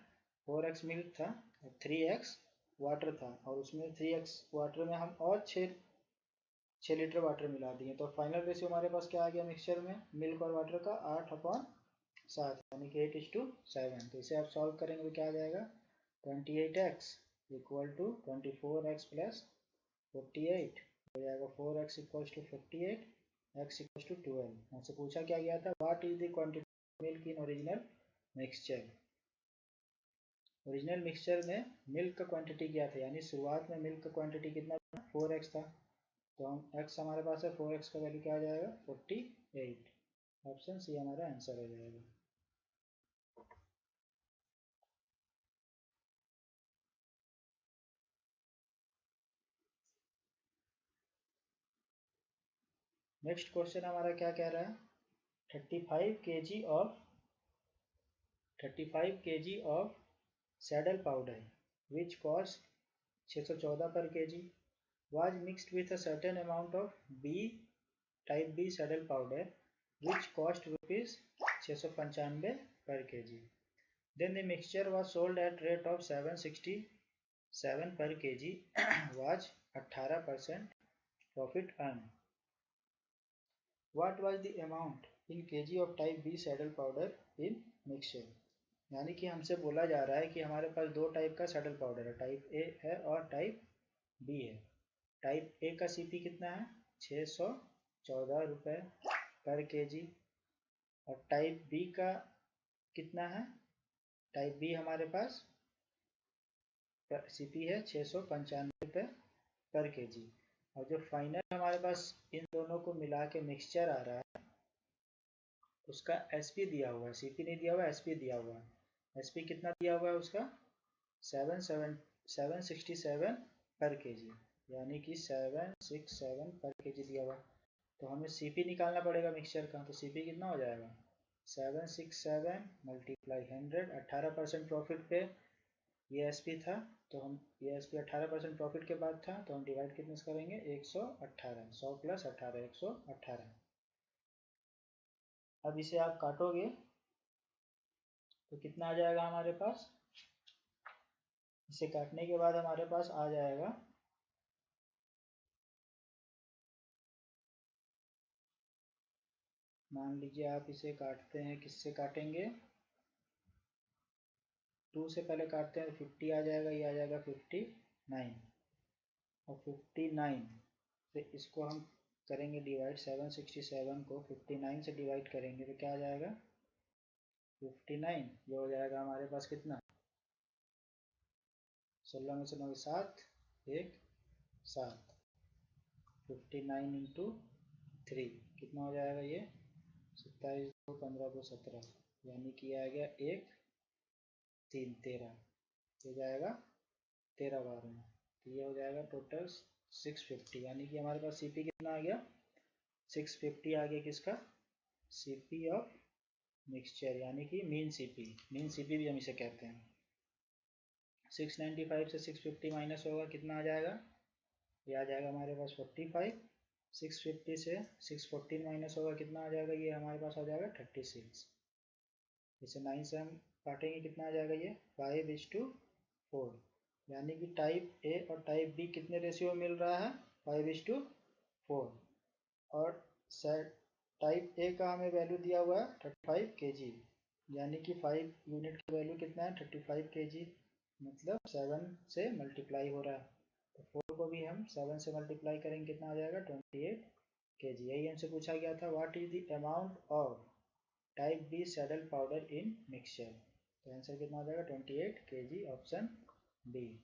4x मिल्क था और 3x वाटर था, और उसमें 3x वाटर में हम और 6 लीटर वाटर मिला दिए, तो फाइनल रेशियो हमारे पास क्या आ गया मिक्सचर में मिल्क और वाटर का 8/7, यानी कि 8:7। तो इसे आप सॉल्व करेंगे तो क्या आ जाएगा 28x equal to 24x plus 48 हो जाएगा। 4x equals to 48, x equals to 12। हमसे पूछा क्या गया था what is the quantity milk in original mixture. Original mixture में मिल्क का क्वांटिटी क्या था, यानी शुरुआत में मिल्क का क्वांटिटी कितना था 4x था, तो हम x हमारे पास है 4x का वैल्यू क्या आ जाएगा 48। ऑप्शन सी हमारा आंसर हो जाएगा। नेक्स्ट क्वेश्चन हमारा क्या कह रहा है 35 kg of saddle powder which cost 614 पर kg was mixed with a certain amount of type B saddle powder which cost rupees 695 per kg. Then the mixture was sold at rate of 767 per kg was 18% profit earned. What was the amount in kg of type B saddle powder in mixture? यानी कि हमसे बोला जा रहा है कि हमारे पास दो टाइप का सैडल पाउडर है, टाइप ए है और टाइप बी है। टाइप ए का सीपी कितना है 614 रुपये पर केजी, और टाइप बी का कितना है, टाइप बी हमारे पास सीपी है 695 रुपये पर केजी। और जो फाइनल हमारे पास इन दोनों को मिला के मिक्सचर आ रहा है उसका एसपी दिया हुआ है, सीपी नहीं दिया हुआ, एसपी दिया हुआ है। एसपी कितना दिया हुआ है उसका 767 पर केजी, यानी कि 767 पर केजी दिया हुआ। तो हमें सीपी निकालना पड़ेगा मिक्सचर का, तो सीपी कितना हो जाएगा 767 मल्टीप्लाई 100, 18% प्रॉफिट पे ये एसपी था, तो हम ये एसपी 18% प्रॉफिट के बाद था, तो हम डिवाइड कितने से करेंगे 118, 100 प्लस 18 118। अब इसे आप काटोगे तो कितना आ जाएगा हमारे पास, इसे काटने के बाद हमारे पास आ जाएगा मान लीजिए आप इसे काटते हैं, किससे काटेंगे 2 से पहले काटते हैं 50 आ जाएगा, ये आ जाएगा 59, और 59 से इसको हम करेंगे डिवाइड, 767 को 59 से डिवाइड करेंगे तो क्या आ जाएगा 59, ये हो जाएगा हमारे पास कितना 16 में से 9 7 1 7, 59 इंटू 3 कितना हो जाएगा ये 27 2 15 2 17, यानी कि आ गया 1 3 13, हो जाएगा 13 बार में, तो ये हो जाएगा टोटल 650, यानी कि हमारे पास सीपी कितना आ गया 650 आ गया किसका सीपी ऑफ मिक्सचर, यानी कि मीन सीपी भी हम इसे कहते हैं। 695 से 650 माइनस होगा कितना आ जाएगा, ये आ जाएगा हमारे पास 45, 650 से 614 माइनस होगा कितना आ जाएगा, ये हमारे पास आ जाएगा 36, इसे 9 से हम काटेंगे कितना आ जाएगा ये 5:4, यानी कि टाइप ए और टाइप बी कितने रेशियो में मिल रहा है 5:4, और टाइप ए का हमें वैल्यू दिया हुआ है 35 kg, यानी कि 5 यूनिट का वैल्यू कितना है 35 kg, मतलब 7 से मल्टीप्लाई हो रहा है, तो 4 को भी हम 7 से मल्टीप्लाई करेंगे, कितना आ जाएगा 28 kg। यही हमसे पूछा गया था what is the amount of type B sandal powder in mixture. तो आंसर कितना आ जाएगा 28 kg, option B.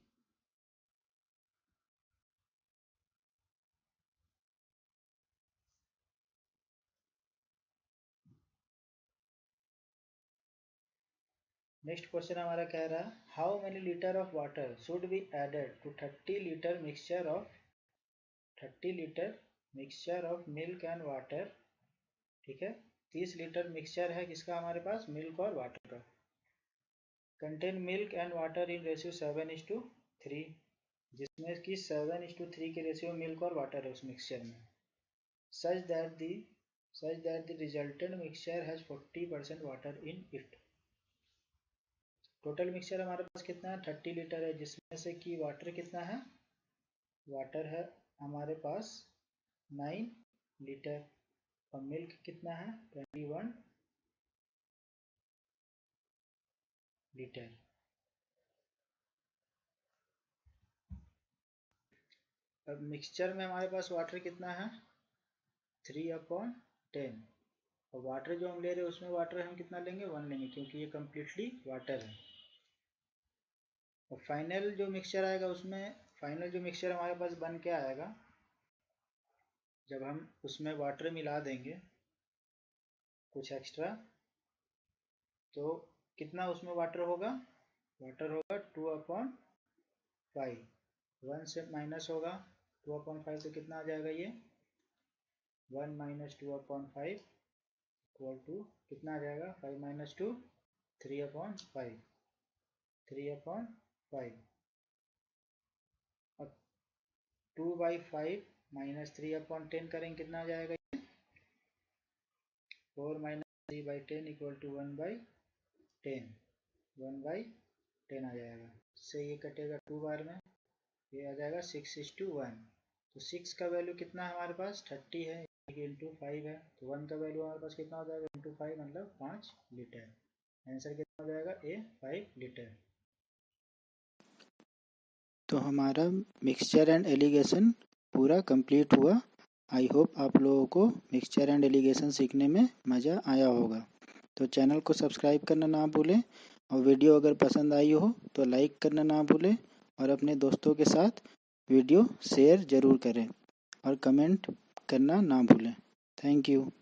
Next question हमारा कह रहा है how many litre of water should be added to 30 litre mixture of milk and water. ठीक है, 30 लीटर मिक्सचर है किसका हमारे पास, मिल्क और वाटर का। Contain milk and water in ratio 7:3, जिसमें कि 7:3 के रेशियो मिल्क और वाटर है उस मिक्सचर में। Such that the resultant mixture has 40% water in it. Total mixture हमारे पास कितना है 30 लीटर है, जिसमें से कि वाटर कितना है, वाटर है हमारे पास 9 लीटर और मिल्क कितना है 21 लीटर। अब मिक्सचर में हमारे पास वाटर कितना है 3/10, और वाटर जो हम ले रहे हैं उसमें वाटर हम कितना लेंगे 1 लेंगे, क्योंकि ये कम्प्लीटली वाटर है। और फाइनल जो मिक्सचर आएगा उसमें, फाइनल जो मिक्सचर हमारे पास बन के आएगा जब हम उसमें वाटर मिला देंगे कुछ एक्स्ट्रा, तो कितना उसमें वाटर होगा 2/5, 1 से माइनस होगा 2/5, तो कितना आ जाएगा ये 1 - 2/5 इक्वल टू कितना आ जाएगा 5 - 2 3/5। अब 2/5 - 3/10 करेंगे, कितना आ जाएगा 4 - 3/10 इक्वल टू 1/10, 1/10 आ जाएगा। इससे ये कटेगा 2 बार में, ये आ जाएगा 6:1। तो 6 का वैल्यू कितना है हमारे पास 30 है, इंटू 5 है, तो 1 का वैल्यू हमारे पास कितना हो जाएगा इंटू 5 मतलब 5 लीटर। आंसर कितना हो जाएगा ए 5 लीटर। तो हमारा मिक्सचर एंड एलिगेशन पूरा कंप्लीट हुआ। आई होप आप लोगों को मिक्सचर एंड एलिगेशन सीखने में मज़ा आया होगा। तो चैनल को सब्सक्राइब करना ना भूलें, और वीडियो अगर पसंद आई हो तो लाइक करना ना भूलें, और अपने दोस्तों के साथ वीडियो शेयर ज़रूर करें, और कमेंट करना ना भूलें। Thank you.